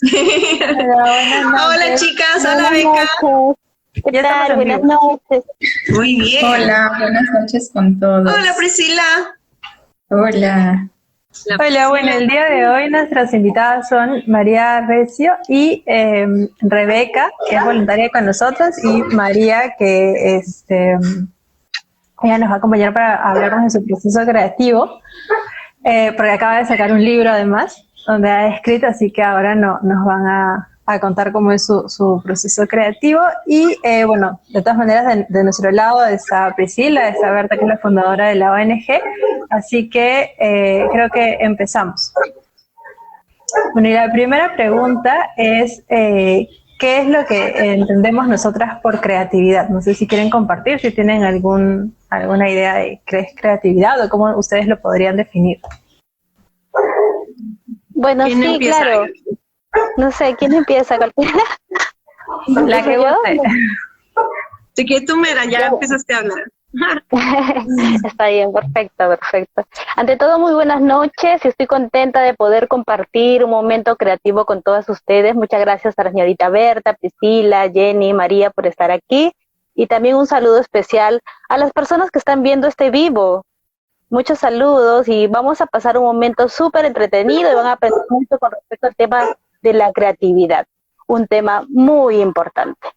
Hola, buenas Hola noches. chicas, hola Buenas Beca. noches. ¿Qué Ya estamos tal? en Buenas vivo. noches. Muy bien. Hola, buenas noches con todos. Hola Priscila. Hola. Hola, bueno, el día de hoy nuestras invitadas son María Recio y Rebeca, que es voluntaria con nosotros, y María, que ella nos va a acompañar para hablarnos de su proceso creativo, porque acaba de sacar un libro además, donde ha escrito, así que ahora nos van a contar cómo es su proceso creativo. Y bueno, de todas maneras, de nuestro lado está Priscila, está Berta, que es la fundadora de la ONG, así que creo que empezamos. Bueno, y la primera pregunta es, ¿qué es lo que entendemos nosotras por creatividad? No sé si quieren compartir, si tienen alguna idea de qué es creatividad o cómo ustedes lo podrían definir. Bueno, ¿Quién sí, empieza? claro. No sé, ¿quién empieza? ¿Cualquiera? La que ¿Empiezo yo? guste. Así que tú, Mera, ya Yo. empezaste a hablar. Está bien, perfecto, perfecto. Ante todo, muy buenas noches y estoy contenta de poder compartir un momento creativo con todas ustedes. Muchas gracias a la señorita Berta, Priscila, Jenny, María por estar aquí. Y también un saludo especial a las personas que están viendo este vivo. Muchos saludos y vamos a pasar un momento súper entretenido y van a aprender mucho con respecto al tema de la creatividad, un tema muy importante.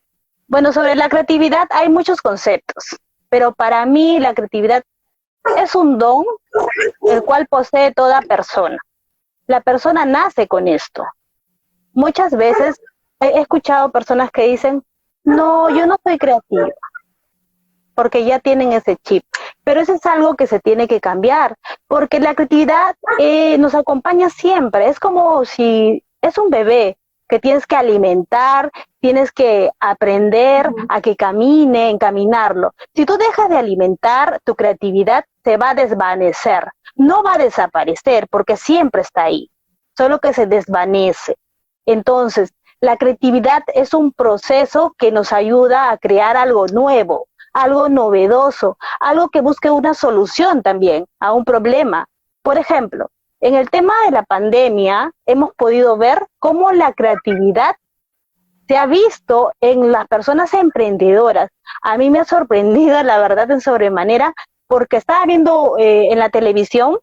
Bueno, sobre la creatividad hay muchos conceptos, pero para mí la creatividad es un don el cual posee toda persona. La persona nace con esto. Muchas veces he escuchado personas que dicen, no, yo no soy creativa, porque ya tienen ese chip. Pero eso es algo que se tiene que cambiar, porque la creatividad nos acompaña siempre. Es como si es un bebé que tienes que alimentar, tienes que aprender a que camine, encaminarlo. Si tú dejas de alimentar, tu creatividad se va a desvanecer. No va a desaparecer porque siempre está ahí, solo que se desvanece. Entonces, la creatividad es un proceso que nos ayuda a crear algo nuevo, algo novedoso, algo que busque una solución también a un problema. Por ejemplo, en el tema de la pandemia hemos podido ver cómo la creatividad se ha visto en las personas emprendedoras. A mí me ha sorprendido, la verdad, en sobremanera, porque estaba viendo en la televisión,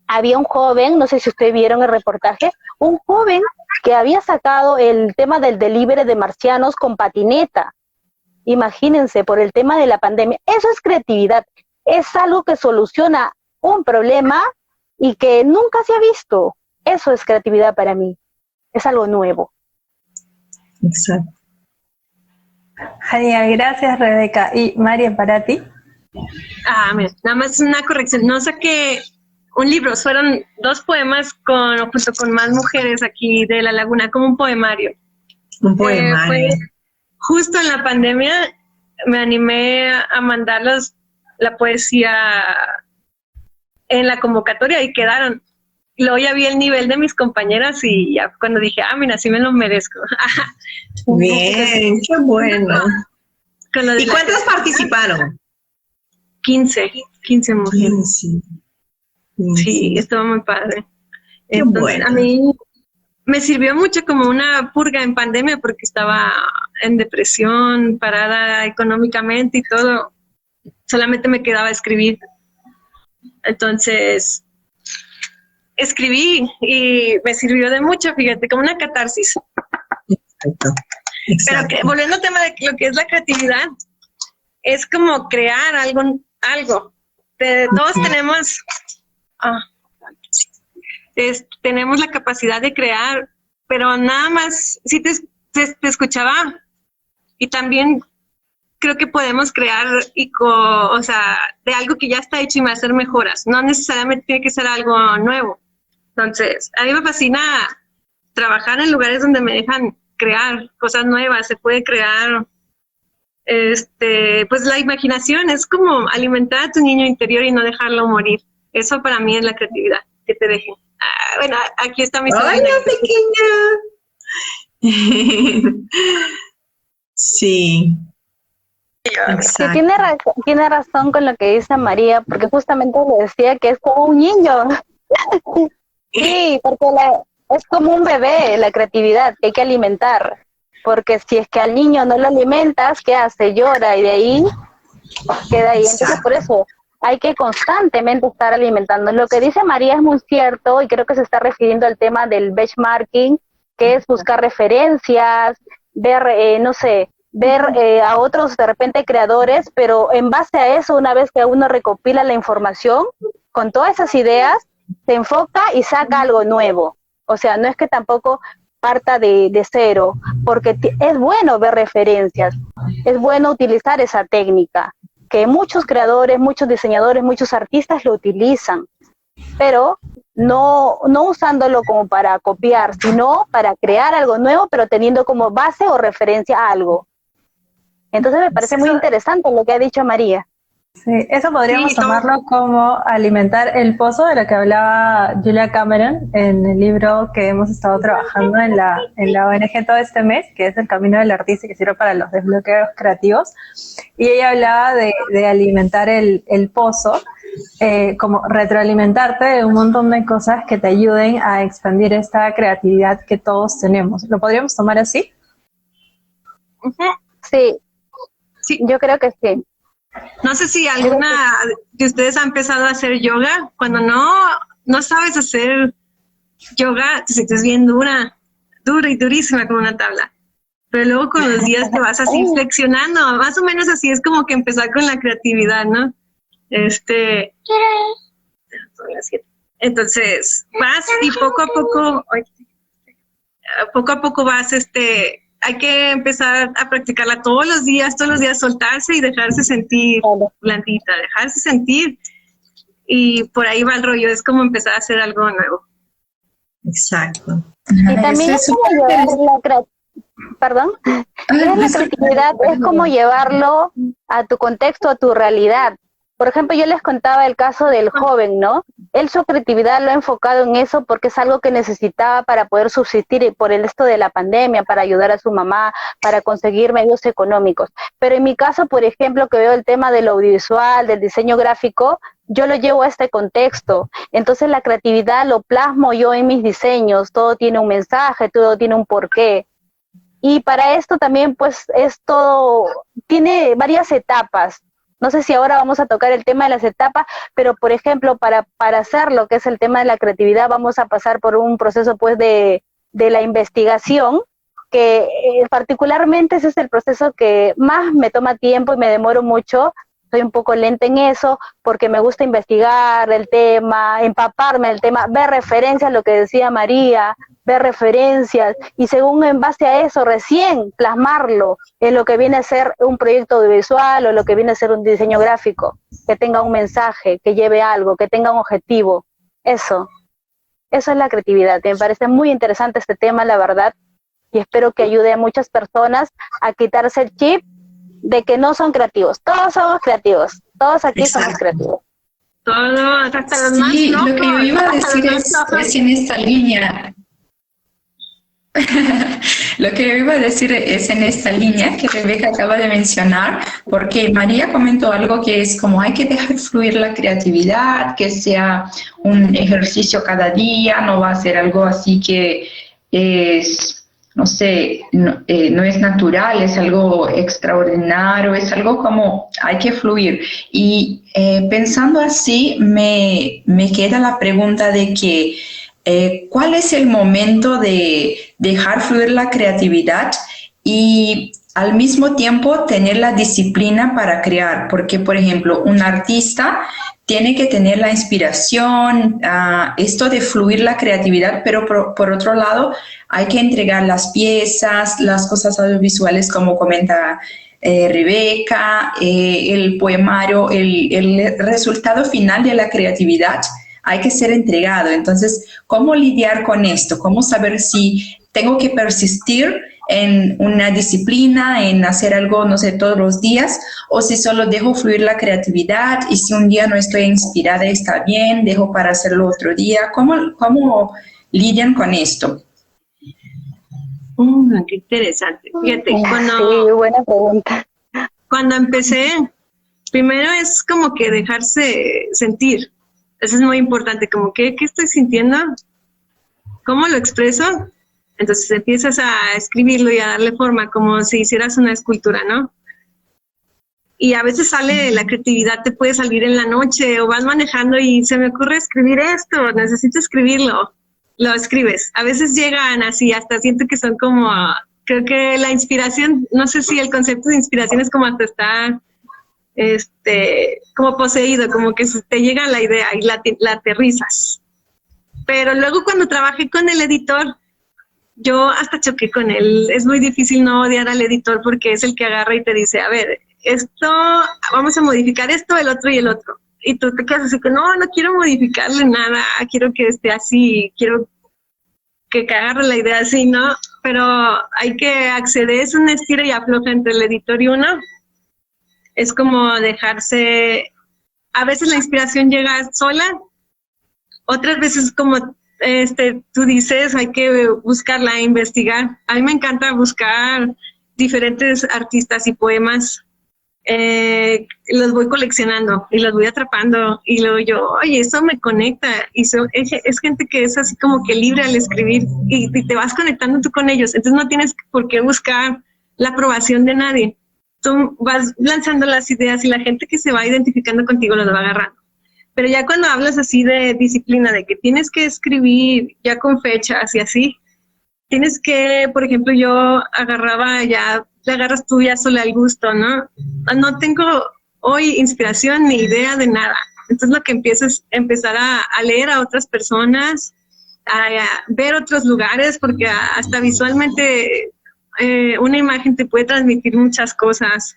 había un joven, no sé si ustedes vieron el reportaje, un joven que había sacado el tema del delivery de marcianos con patineta. Imagínense, por el tema de la pandemia. Eso es creatividad. Es algo que soluciona un problema y que nunca se ha visto. Eso es creatividad para mí. Es algo nuevo. Exacto. Genial, gracias Rebeca. Y María, para ti. Mira, nada más una corrección. No saqué un libro, fueron 2 poemas junto con más mujeres aquí de La Laguna, como un poemario. Un poemario. Justo en la pandemia me animé a mandarlos la poesía en la convocatoria y quedaron. Luego ya vi el nivel de mis compañeras y ya cuando dije, mira, sí me lo merezco. Bien, qué bueno. ¿Y cuántas participaron? 15 mujeres. 15. Sí, estuvo muy padre. Qué Entonces, bueno. a mí me sirvió mucho como una purga en pandemia porque estaba en depresión, parada económicamente y todo. Solamente me quedaba escribir. Entonces, escribí y me sirvió de mucho, fíjate, como una catarsis. Exacto. Pero volviendo al tema de lo que es la creatividad, es como crear algo. Todos tenemos la capacidad de crear, pero nada más, si te escuchaba, y también creo que podemos crear de algo que ya está hecho y hacer mejoras. No necesariamente tiene que ser algo nuevo. Entonces, a mí me fascina trabajar en lugares donde me dejan crear cosas nuevas. Se puede crear, pues la imaginación es como alimentar a tu niño interior y no dejarlo morir. Eso para mí es la creatividad, que te dejen. Bueno, aquí está mi sobrina. ¡Hola, pequeña! Sí. Sí, tiene razón con lo que dice María, porque justamente le decía que es como un niño. Sí, porque es como un bebé, la creatividad, que hay que alimentar. Porque si es que al niño no lo alimentas, ¿qué hace? Llora y de ahí queda ahí. Entonces, por eso hay que constantemente estar alimentando. Lo que dice María es muy cierto y creo que se está refiriendo al tema del benchmarking, que es buscar referencias, ver, no sé, ver a otros de repente creadores, pero en base a eso, una vez que uno recopila la información, con todas esas ideas, se enfoca y saca algo nuevo. O sea, no es que tampoco parta de cero, porque es bueno ver referencias, es bueno utilizar esa técnica, que muchos creadores, muchos diseñadores, muchos artistas lo utilizan, pero no usándolo como para copiar, sino para crear algo nuevo, pero teniendo como base o referencia a algo. Entonces me parece muy interesante lo que ha dicho María. Sí, eso podríamos tomarlo como alimentar el pozo de lo que hablaba Julia Cameron en el libro que hemos estado trabajando en la ONG todo este mes, que es El Camino del Artista, que sirve para los desbloqueos creativos. Y ella hablaba de alimentar el pozo, como retroalimentarte de un montón de cosas que te ayuden a expandir esta creatividad que todos tenemos. ¿Lo podríamos tomar así? Sí, sí. Yo creo que sí. No sé si alguna de ustedes ha empezado a hacer yoga. Cuando no sabes hacer yoga, te sientes bien dura y durísima como una tabla. Pero luego con los días te vas así flexionando. Más o menos así es como que empezar con la creatividad, ¿no? Entonces, vas y poco a poco vas, hay que empezar a practicarla todos los días, soltarse y dejarse sentir blandita, dejarse sentir, y por ahí va el rollo, es como empezar a hacer algo nuevo. Exacto. Y también es como llevar la creatividad, es como llevarlo a tu contexto, a tu realidad. Por ejemplo, yo les contaba el caso del joven, ¿no? Él su creatividad lo ha enfocado en eso porque es algo que necesitaba para poder subsistir y por esto de la pandemia, para ayudar a su mamá, para conseguir medios económicos. Pero en mi caso, por ejemplo, que veo el tema del audiovisual, del diseño gráfico, yo lo llevo a este contexto. Entonces la creatividad lo plasmo yo en mis diseños, todo tiene un mensaje, todo tiene un porqué. Y para esto también, pues, tiene varias etapas. No sé si ahora vamos a tocar el tema de las etapas, pero por ejemplo, para hacer lo que es el tema de la creatividad, vamos a pasar por un proceso pues de la investigación, que particularmente ese es el proceso que más me toma tiempo y me demoro mucho. Soy un poco lenta en eso, porque me gusta investigar el tema, empaparme del tema, ver referencias, lo que decía María, ver referencias, y según en base a eso, recién plasmarlo en lo que viene a ser un proyecto audiovisual o lo que viene a ser un diseño gráfico, que tenga un mensaje, que lleve algo, que tenga un objetivo. Eso es la creatividad. Me parece muy interesante este tema, la verdad, y espero que ayude a muchas personas a quitarse el chip de que no son creativos. Todos somos creativos, todos aquí somos creativos. Todo, hasta los más sí, locos, lo que yo iba a decir es en esta línea. Lo que yo iba a decir es en esta línea que Rebeca acaba de mencionar, porque María comentó algo que es como hay que dejar fluir la creatividad, que sea un ejercicio cada día, no va a ser algo así que es, no sé, no es natural, es algo extraordinario, es algo como hay que fluir. Y pensando así, me queda la pregunta de que ¿cuál es el momento de dejar fluir la creatividad y al mismo tiempo tener la disciplina para crear? Porque, por ejemplo, un artista tiene que tener la inspiración, esto de fluir la creatividad, pero por otro lado hay que entregar las piezas, las cosas audiovisuales, como comenta Rebeca, el poemario, el resultado final de la creatividad hay que ser entregado. Entonces, ¿cómo lidiar con esto? ¿Cómo saber si tengo que persistir en una disciplina, en hacer algo, no sé, todos los días, o si solo dejo fluir la creatividad y si un día no estoy inspirada está bien, dejo para hacerlo otro día? ¿Cómo lidian con esto? Qué interesante. Fíjate, sí, buena pregunta. Cuando empecé, primero es como que dejarse sentir. Eso es muy importante, como que, ¿qué estoy sintiendo? ¿cómo lo expreso? Entonces empiezas a escribirlo y a darle forma, como si hicieras una escultura, ¿no? Y a veces sale la creatividad, te puede salir en la noche o vas manejando y se me ocurre escribir esto, necesito escribirlo, lo escribes. A veces llegan así, hasta siento que son como, creo que la inspiración, no sé si el concepto de inspiración es como hasta estar, como poseído, como que te llega la idea y la aterrizas. Pero luego cuando trabajé con el editor, yo hasta choqué con él. Es muy difícil no odiar al editor porque es el que agarra y te dice, a ver, esto, vamos a modificar esto, el otro y el otro. Y tú te quedas así que no quiero modificarle nada, quiero que esté así, quiero que agarre la idea así, ¿no? Pero hay que acceder, es un estira y afloja entre el editor y uno. Es como dejarse, a veces la inspiración llega sola, otras veces como tú dices, hay que buscarla, investigar. A mí me encanta buscar diferentes artistas y poemas. Los voy coleccionando y los voy atrapando y luego yo, oye, eso me conecta y es gente que es así como que libre al escribir y te vas conectando tú con ellos, entonces no tienes por qué buscar la aprobación de nadie, tú vas lanzando las ideas y la gente que se va identificando contigo los va agarrando. Pero ya cuando hablas así de disciplina, de que tienes que escribir ya con fechas y así, tienes que, por ejemplo, yo agarraba ya, te agarras tú ya sola al gusto, ¿no? No tengo hoy inspiración ni idea de nada. Entonces lo que empiezo es empezar a leer a otras personas, a ver otros lugares, porque hasta visualmente una imagen te puede transmitir muchas cosas.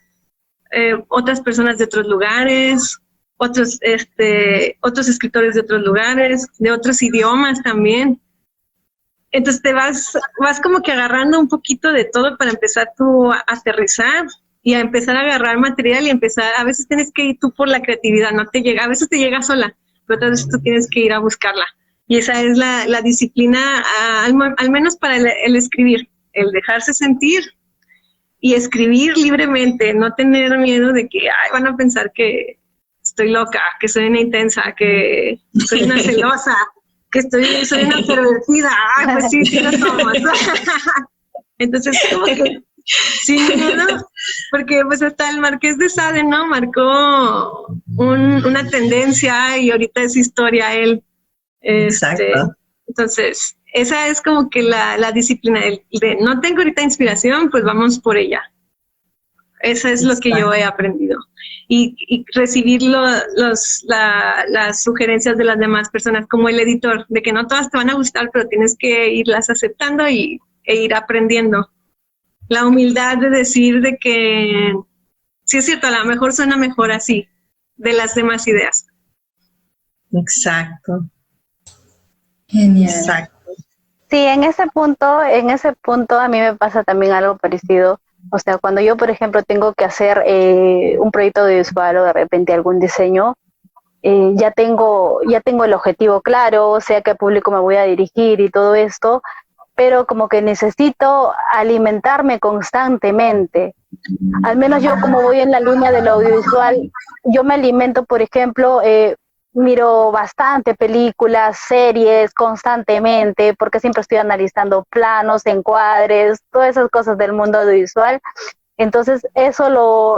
Otras personas de otros lugares, otros escritores de otros lugares, de otros idiomas también. Entonces te vas como que agarrando un poquito de todo para empezar tú a aterrizar y a empezar a agarrar material y empezar, a veces tienes que ir tú por la creatividad, no te llega, a veces te llega sola, pero otras veces tú tienes que ir a buscarla. Y esa es la disciplina, al menos para el escribir, el dejarse sentir y escribir libremente, no tener miedo de que van a pensar que estoy loca, que soy una intensa, que soy una celosa, que soy una pervertida. Pues sí lo somos. Entonces, como que sin miedo, porque pues hasta el Marqués de Sade, ¿no? Marcó una tendencia y ahorita es historia él. Exacto. Entonces, esa es como que la disciplina de no tengo ahorita inspiración, pues vamos por ella. Eso es lo que yo he aprendido. Y recibir las sugerencias de las demás personas, como el editor, de que no todas te van a gustar, pero tienes que irlas aceptando e ir aprendiendo. La humildad de decir de que, sí es cierto, a lo mejor suena mejor así, de las demás ideas. Exacto. Genial. Exacto. Sí, en ese punto a mí me pasa también algo parecido. O sea, cuando yo, por ejemplo, tengo que hacer un proyecto audiovisual o de repente algún diseño, ya tengo el objetivo claro, sé a qué público me voy a dirigir y todo esto, pero como que necesito alimentarme constantemente. Al menos yo, como voy en la línea del audiovisual, yo me alimento, por ejemplo, miro bastante películas, series constantemente, porque siempre estoy analizando planos, encuadres, todas esas cosas del mundo audiovisual. Entonces eso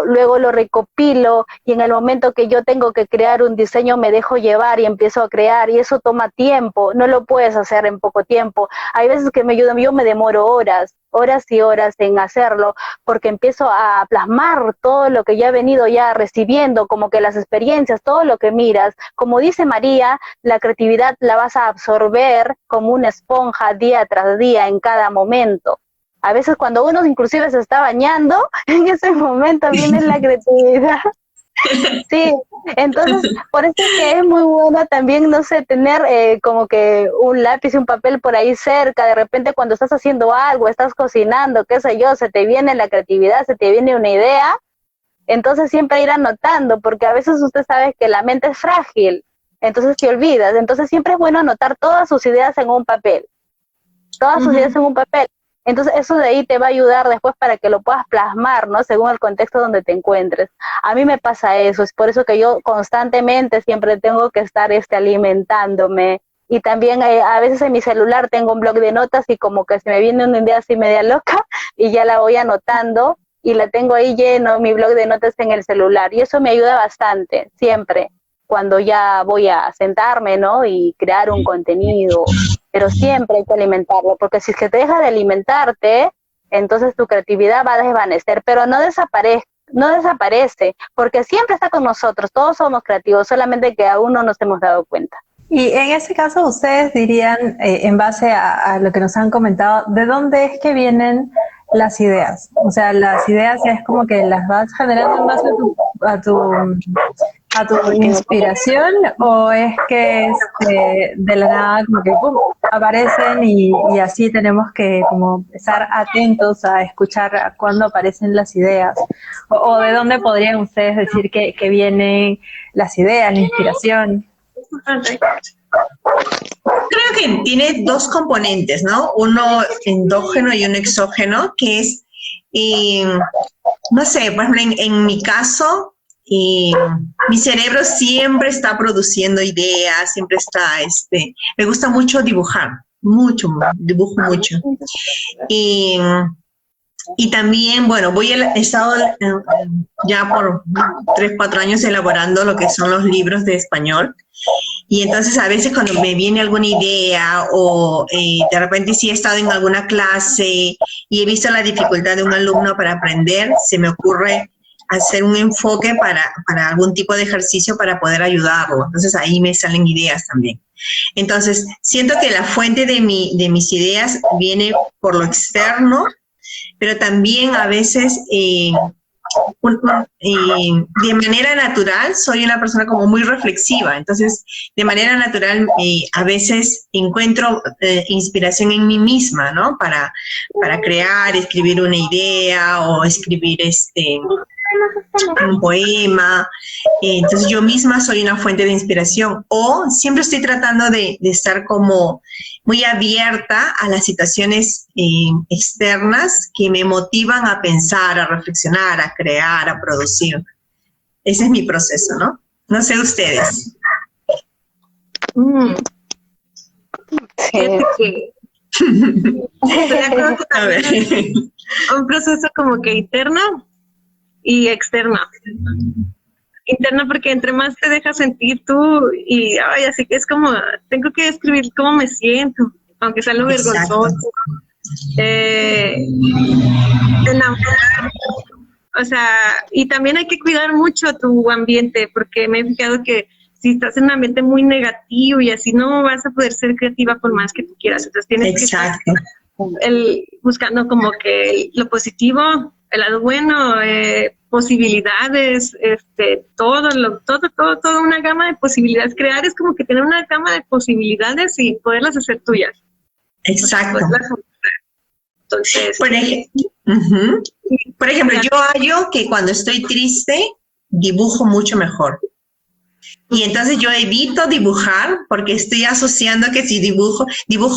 luego lo recopilo y en el momento que yo tengo que crear un diseño me dejo llevar y empiezo a crear y eso toma tiempo, no lo puedes hacer en poco tiempo. Hay veces que yo me demoro horas y horas en hacerlo porque empiezo a plasmar todo lo que ya he venido ya recibiendo, como que las experiencias, todo lo que miras. Como dice María, la creatividad la vas a absorber como una esponja día tras día en cada momento. A veces cuando uno inclusive se está bañando, en ese momento viene la creatividad. Sí, entonces por eso es que es muy bueno también, no sé, tener como que un lápiz y un papel por ahí cerca, de repente cuando estás haciendo algo, estás cocinando, qué sé yo, se te viene la creatividad, se te viene una idea, entonces siempre ir anotando, porque a veces usted sabe que la mente es frágil, entonces te olvidas, entonces siempre es bueno anotar todas sus ideas en un papel, todas sus ideas en un papel. Entonces eso de ahí te va a ayudar después para que lo puedas plasmar, ¿no? Según el contexto donde te encuentres. A mí me pasa eso, es por eso que yo constantemente siempre tengo que estar alimentándome y también a veces en mi celular tengo un blog de notas y como que se me viene una idea así media loca y ya la voy anotando y la tengo ahí lleno, mi blog de notas en el celular, y eso me ayuda bastante, siempre, cuando ya voy a sentarme, ¿no? Y crear un contenido, pero siempre hay que alimentarlo, porque si es que te deja de alimentarte, entonces tu creatividad va a desvanecer, pero no desaparece, porque siempre está con nosotros, todos somos creativos, solamente que aún no nos hemos dado cuenta. Y en ese caso, ustedes dirían, en base a lo que nos han comentado, ¿de dónde es que vienen las ideas? O sea, las ideas es como que las vas generando en base a tu inspiración, o es que de la nada como que ¡pum!, aparecen y así tenemos que como estar atentos a escuchar cuándo aparecen las ideas, o de dónde podrían ustedes decir que vienen las ideas, la inspiración? Creo que tiene dos componentes, ¿no? Uno endógeno y uno exógeno, que es, no sé, por ejemplo, en mi caso, mi cerebro siempre está produciendo ideas, siempre está, me gusta mucho dibujar, dibujo mucho. Y también, bueno, he estado ya por 3, 4 años elaborando lo que son los libros de español. Y entonces a veces cuando me viene alguna idea o de repente sí he estado en alguna clase y he visto la dificultad de un alumno para aprender, se me ocurre hacer un enfoque para algún tipo de ejercicio para poder ayudarlo. Entonces ahí me salen ideas también. Entonces siento que la fuente de mis ideas viene por lo externo, pero también a veces de manera natural soy una persona como muy reflexiva, entonces de manera natural a veces encuentro inspiración en mí misma, ¿no? Para crear, escribir una idea o escribir un poema. Entonces yo misma soy una fuente de inspiración, o siempre estoy tratando de estar como muy abierta a las situaciones externas que me motivan a pensar, a reflexionar, a crear, a producir. Ese es mi proceso, ¿no? No sé ustedes. A ver. Un proceso como que interno y externo. Interno porque entre más te dejas sentir tú y así que es como, tengo que escribir cómo me siento, aunque sea lo vergonzoso. Enamorar. O sea, y también hay que cuidar mucho tu ambiente, porque me he fijado que si estás en un ambiente muy negativo y así no vas a poder ser creativa por más que tú quieras. Entonces tienes que estar buscando como que lo positivo, el lado bueno, posibilidades, toda una gama de posibilidades. Crear es como que tener una gama de posibilidades y poderlas hacer tuyas. Exacto. O sea, entonces, por ejemplo, yo hallo que cuando estoy triste, dibujo mucho mejor. Y entonces yo evito dibujar porque estoy asociando que si dibujo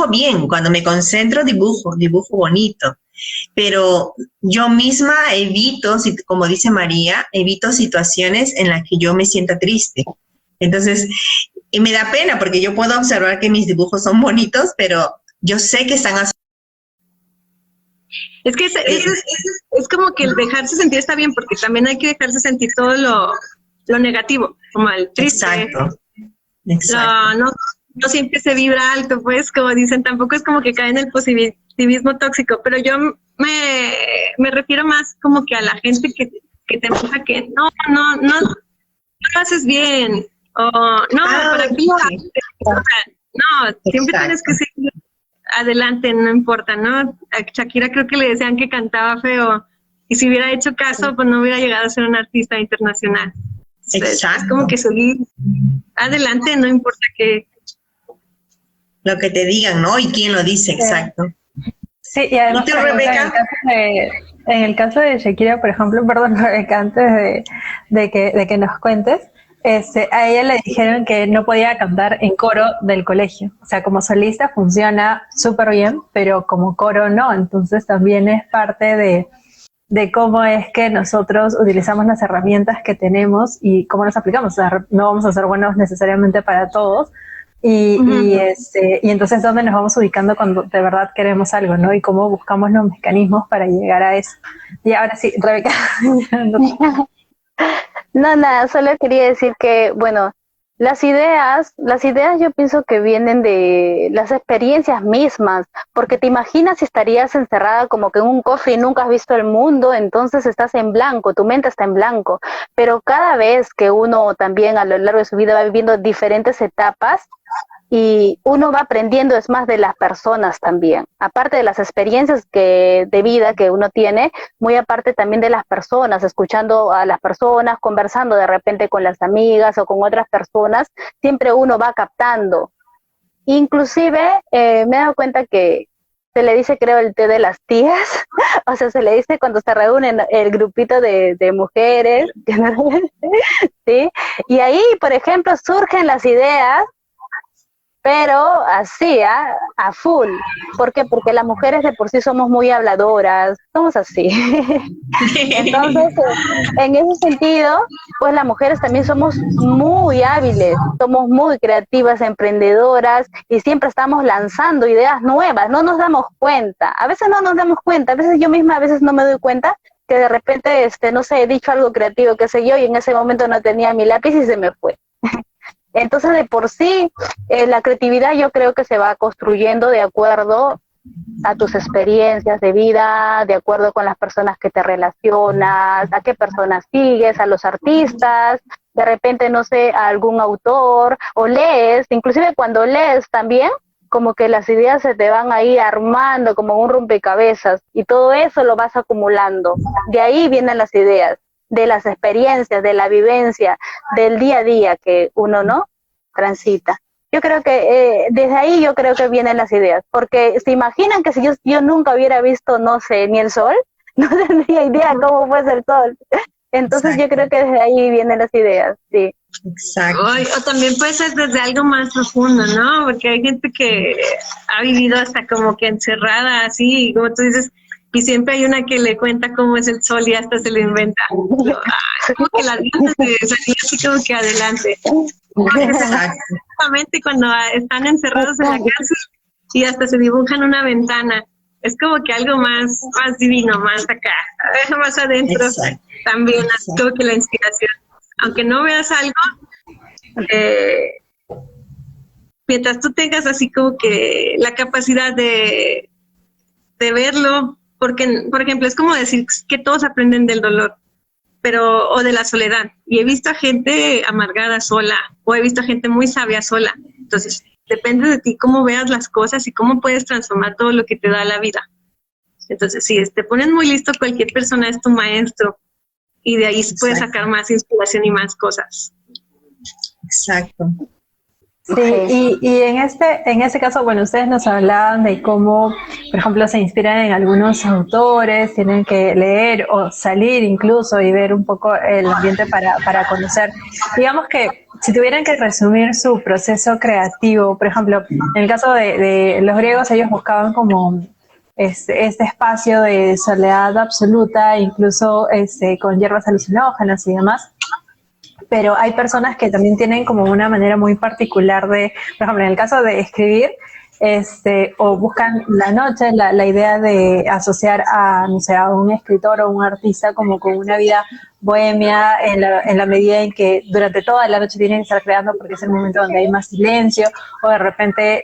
bien. Cuando me concentro, dibujo bonito. Pero yo misma evito, como dice María, evito situaciones en las que yo me sienta triste. Entonces, me da pena porque yo puedo observar que mis dibujos son bonitos, pero yo sé que están asociados. Es que es como que el dejarse sentir está bien, porque también hay que dejarse sentir todo lo negativo, como el triste. Exacto. No siempre se vibra alto, pues, como dicen, tampoco es como que cae en el positivismo tóxico, pero yo me refiero más como que a la gente que te empuja que no lo haces bien, o no, para qué lo haces. O sea, no, siempre tienes que seguir adelante, no importa, ¿no? A Shakira creo que le decían que cantaba feo, y si hubiera hecho caso, pues no hubiera llegado a ser una artista internacional. Entonces, es como que seguir adelante, no importa qué. Lo que te digan, ¿no? Y quién lo dice, exacto. Sí, y además, ¿Y tú, Rebeca? En el caso de Shakira, por ejemplo, perdón, Rebeca, antes de que nos cuentes, a ella le dijeron que no podía cantar en coro del colegio. O sea, como solista funciona súper bien, pero como coro no. Entonces también es parte de cómo es que nosotros utilizamos las herramientas que tenemos y cómo nos aplicamos. O sea, no vamos a ser buenos necesariamente para todos, Y entonces dónde nos vamos ubicando cuando de verdad queremos algo, ¿no? Y cómo buscamos los mecanismos para llegar a eso. Y ahora sí, Rebeca. No, nada, solo quería decir que, bueno, las ideas yo pienso que vienen de las experiencias mismas, porque te imaginas si estarías encerrada como que en un cofre y nunca has visto el mundo, entonces estás en blanco, tu mente está en blanco, pero cada vez que uno también a lo largo de su vida va viviendo diferentes etapas, y uno va aprendiendo es más de las personas también, aparte de las experiencias de vida que uno tiene, muy aparte también de las personas, escuchando a las personas, conversando de repente con las amigas o con otras personas, siempre uno va captando. Inclusive me he dado cuenta que se le dice, creo, el té de las tías, o sea, se le dice cuando se reúnen el grupito de mujeres, ¿sí? Y ahí, por ejemplo, surgen las ideas, pero así, a full. ¿Por qué? Porque las mujeres de por sí somos muy habladoras, somos así. Entonces, en ese sentido, pues las mujeres también somos muy hábiles, somos muy creativas, emprendedoras, y siempre estamos lanzando ideas nuevas, no nos damos cuenta. A veces no nos damos cuenta, a veces yo misma a veces no me doy cuenta que de repente, no sé, he dicho algo creativo, qué sé yo, y en ese momento no tenía mi lápiz y se me fue. Entonces, de por sí, la creatividad yo creo que se va construyendo de acuerdo a tus experiencias de vida, de acuerdo con las personas que te relacionas, a qué personas sigues, a los artistas, de repente, no sé, a algún autor, o lees, inclusive cuando lees también, como que las ideas se te van ahí armando como un rompecabezas, y todo eso lo vas acumulando. De ahí vienen las ideas, de las experiencias, de la vivencia, del día a día que uno no transita. Yo creo que desde ahí yo creo que vienen las ideas, porque se imaginan que si yo nunca hubiera visto, no sé, ni el sol, no tendría idea cómo fuese el sol. Entonces yo creo que desde ahí vienen las ideas, sí. Exacto. O también puede ser desde algo más profundo, ¿no? Porque hay gente que ha vivido hasta como que encerrada, así, como tú dices, y siempre hay una que le cuenta cómo es el sol y hasta se lo inventa. Como que las diosas de salir así como que adelante. Exactamente cuando están encerrados en la cárcel y hasta se dibujan una ventana. Es como que algo más divino, más acá, más adentro. Exacto. También, así como que la inspiración. Aunque no veas algo, mientras tú tengas así como que la capacidad de verlo, porque, por ejemplo, es como decir que todos aprenden del dolor, o de la soledad. Y he visto a gente amargada sola, o he visto a gente muy sabia sola. Entonces, depende de ti cómo veas las cosas y cómo puedes transformar todo lo que te da la vida. Entonces, si te pones muy listo, cualquier persona es tu maestro. Y de ahí se puede sacar más inspiración y más cosas. Exacto. Sí, y en este caso, bueno, ustedes nos hablaban de cómo, por ejemplo, se inspiran en algunos autores, tienen que leer o salir incluso y ver un poco el ambiente para conocer. Digamos que si tuvieran que resumir su proceso creativo, por ejemplo, en el caso de los griegos, ellos buscaban como este espacio de soledad absoluta, incluso con hierbas alucinógenas y demás. Pero hay personas que también tienen como una manera muy particular de, por ejemplo, en el caso de escribir, o buscan la noche, la idea de asociar a, no sé, a un escritor o un artista como con una vida bohemia en la medida en que durante toda la noche tienen que estar creando porque es el momento donde hay más silencio, o de repente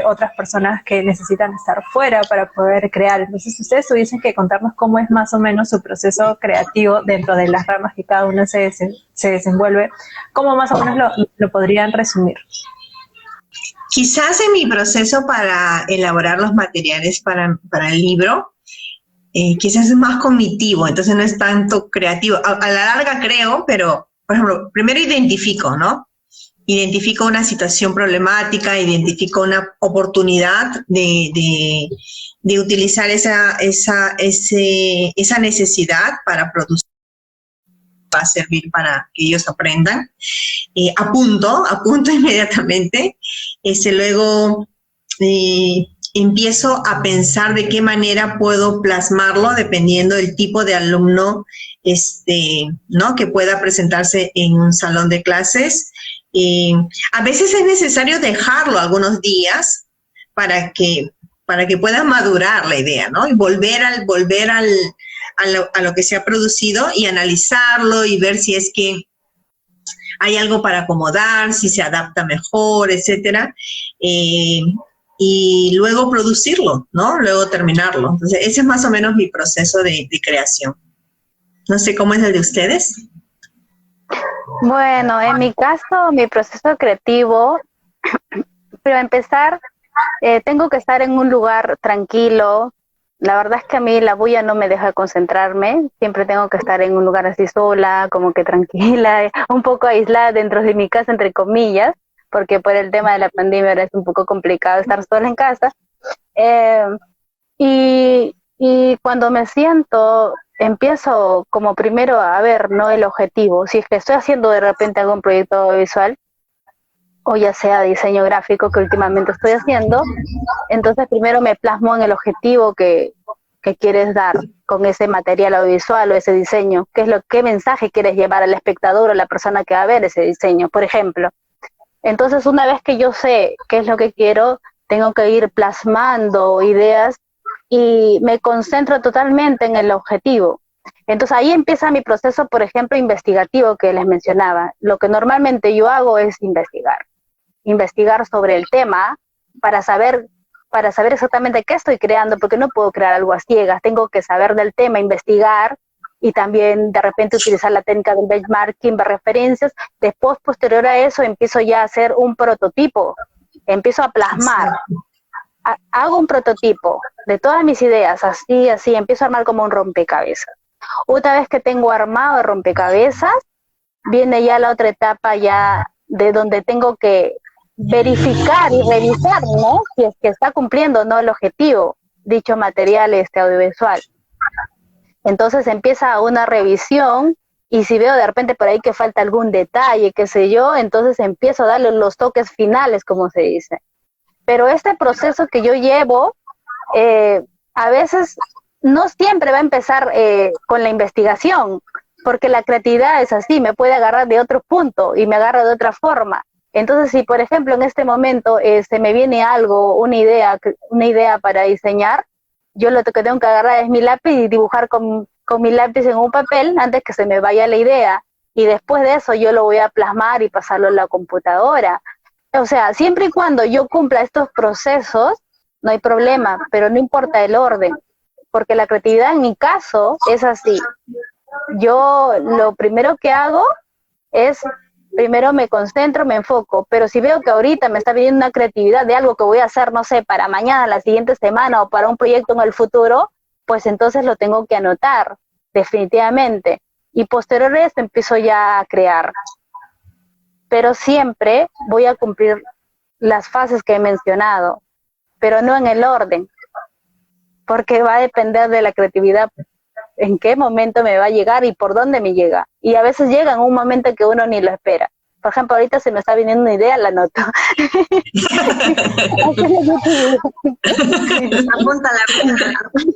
otras personas que necesitan estar fuera para poder crear. Entonces, si ustedes tuviesen que contarnos cómo es más o menos su proceso creativo dentro de las ramas que cada uno se desenvuelve, ¿cómo más o menos lo podrían resumir? Quizás en mi proceso para elaborar los materiales para el libro, quizás es más cognitivo, entonces no es tanto creativo. A la larga creo, pero, por ejemplo, primero identifico, ¿no? Identifico una situación problemática, identifico una oportunidad de utilizar esa necesidad para producir, va a servir para que ellos aprendan. Apunto inmediatamente. Luego empiezo a pensar de qué manera puedo plasmarlo dependiendo del tipo de alumno ¿no? que pueda presentarse en un salón de clases. A veces es necesario dejarlo algunos días para que pueda madurar la idea, ¿no? Y volver a lo que se ha producido y analizarlo y ver si es que hay algo para acomodar, si se adapta mejor, etcétera. Y luego producirlo, ¿no? Luego terminarlo. Entonces, ese es más o menos mi proceso de creación. No sé cómo es el de ustedes. Bueno, en mi caso, mi proceso creativo, para empezar, tengo que estar en un lugar tranquilo. La verdad es que a mí la bulla no me deja concentrarme. Siempre tengo que estar en un lugar así sola, como que tranquila, un poco aislada dentro de mi casa, entre comillas, porque por el tema de la pandemia ahora es un poco complicado estar sola en casa. Y cuando me siento, empiezo como primero a ver, ¿no? El objetivo. Si es que estoy haciendo de repente algún proyecto visual, o ya sea diseño gráfico que últimamente estoy haciendo, entonces primero me plasmo en el objetivo que quieres dar con ese material audiovisual o ese diseño, qué mensaje quieres llevar al espectador o a la persona que va a ver ese diseño, por ejemplo. Entonces, una vez que yo sé qué es lo que quiero, tengo que ir plasmando ideas y me concentro totalmente en el objetivo. Entonces ahí empieza mi proceso, por ejemplo, investigativo que les mencionaba. Lo que normalmente yo hago es investigar sobre el tema para saber exactamente qué estoy creando, porque no puedo crear algo a ciegas, tengo que saber del tema, investigar y también de repente utilizar la técnica del benchmarking, ver referencias. Después, posterior a eso, empiezo ya a hacer un prototipo, empiezo a plasmar. Hago un prototipo de todas mis ideas, así, empiezo a armar como un rompecabezas. Una vez que tengo armado el rompecabezas, viene ya la otra etapa ya de donde tengo que verificar y revisar, ¿no? Si es que está cumpliendo o no el objetivo, dicho material audiovisual. Entonces empieza una revisión y si veo de repente por ahí que falta algún detalle, qué sé yo, entonces empiezo a darle los toques finales, como se dice. Pero este proceso que yo llevo, a veces no siempre va a empezar con la investigación, porque la creatividad es así, me puede agarrar de otro punto y me agarra de otra forma. Entonces, si por ejemplo en este momento se me viene algo, una idea para diseñar, yo lo que tengo que agarrar es mi lápiz y dibujar con mi lápiz en un papel antes que se me vaya la idea. Y después de eso yo lo voy a plasmar y pasarlo a la computadora. O sea, siempre y cuando yo cumpla estos procesos, no hay problema, pero no importa el orden, porque la creatividad en mi caso es así. Yo lo primero que hago es, primero me concentro, me enfoco, pero si veo que ahorita me está viniendo una creatividad de algo que voy a hacer, no sé, para mañana, la siguiente semana o para un proyecto en el futuro, pues entonces lo tengo que anotar, definitivamente. Y posterior a esto empiezo ya a crear. Pero siempre voy a cumplir las fases que he mencionado, pero no en el orden, porque va a depender de la creatividad, en qué momento me va a llegar y por dónde me llega. Y a veces llega en un momento que uno ni lo espera. Por ejemplo, ahorita se me está viniendo una idea, la anoto. Apúntala.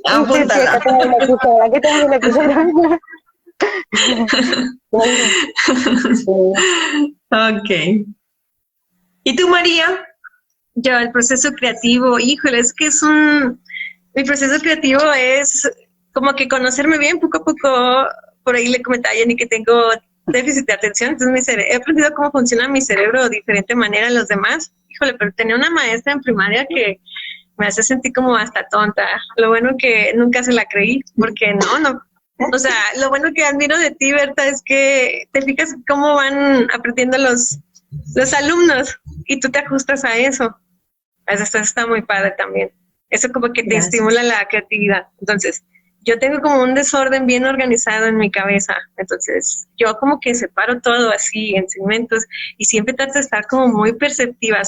Apúntala. Aquí tengo mi lapicera. Ok. ¿Y tú, María? Yo, el proceso creativo, híjole, es que mi proceso creativo es como que conocerme bien poco a poco. Por ahí le comentaba a Jenny que tengo déficit de atención, entonces he aprendido cómo funciona mi cerebro de diferente manera a los demás. Híjole, pero tenía una maestra en primaria que me hace sentir como hasta tonta. Lo bueno que nunca se la creí, porque no, o sea, lo bueno que admiro de ti, Berta, es que te fijas cómo van aprendiendo los alumnos y tú te ajustas a eso. Eso está muy padre también. Eso como que te estimula la creatividad. Entonces, yo tengo como un desorden bien organizado en mi cabeza. Entonces, yo como que separo todo así en segmentos y siempre trato de estar como muy perceptiva.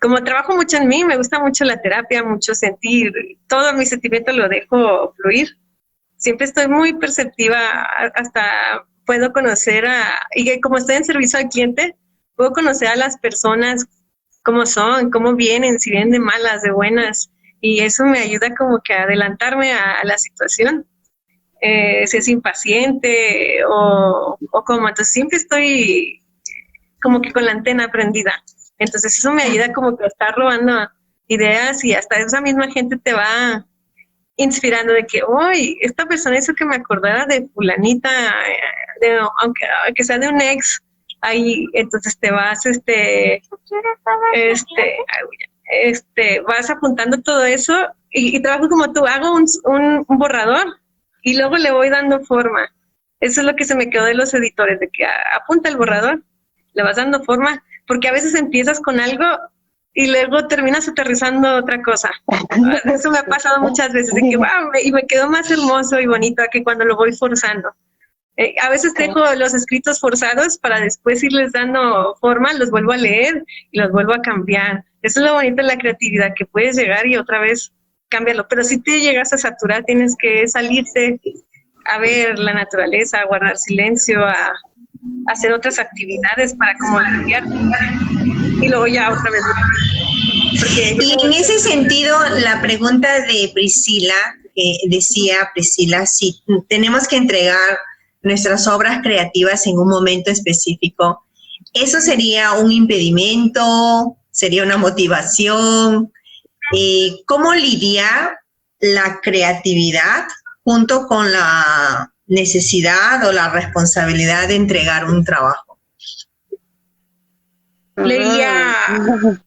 Como trabajo mucho en mí, me gusta mucho la terapia, mucho sentir, todo mi sentimiento lo dejo fluir. Siempre estoy muy perceptiva, hasta puedo conocer y como estoy en servicio al cliente, puedo conocer a las personas cómo son, cómo vienen, si vienen de malas, de buenas, y eso me ayuda como que a adelantarme a la situación, si es impaciente o como, entonces siempre estoy como que con la antena prendida. Entonces eso me ayuda como que a estar robando ideas y hasta esa misma gente te va inspirando de que, uy, esta persona hizo que me acordara de fulanita, aunque sea de un ex, ahí, entonces te vas, vas apuntando todo eso y trabajo como tú, hago un borrador y luego le voy dando forma. Eso es lo que se me quedó de los editores, de que apunta el borrador, le vas dando forma, porque a veces empiezas con algo y luego terminas aterrizando otra cosa. Eso me ha pasado muchas veces, de que wow, y me quedó más hermoso y bonito que cuando lo voy forzando. A veces dejo los escritos forzados para después irles dando forma, los vuelvo a leer y los vuelvo a cambiar. Eso es lo bonito de la creatividad, que puedes llegar y otra vez cámbialo. Pero si te llegas a saturar, tienes que salirte a ver la naturaleza, a guardar silencio, a hacer otras actividades para como limpiar y luego ya otra vez. Y en ese sentido, la pregunta de Priscila, decía Priscila, si tenemos que entregar nuestras obras creativas en un momento específico, ¿eso sería un impedimento? ¿Sería una motivación? ¿Cómo lidiar la creatividad junto con la necesidad o la responsabilidad de entregar un trabajo? Leía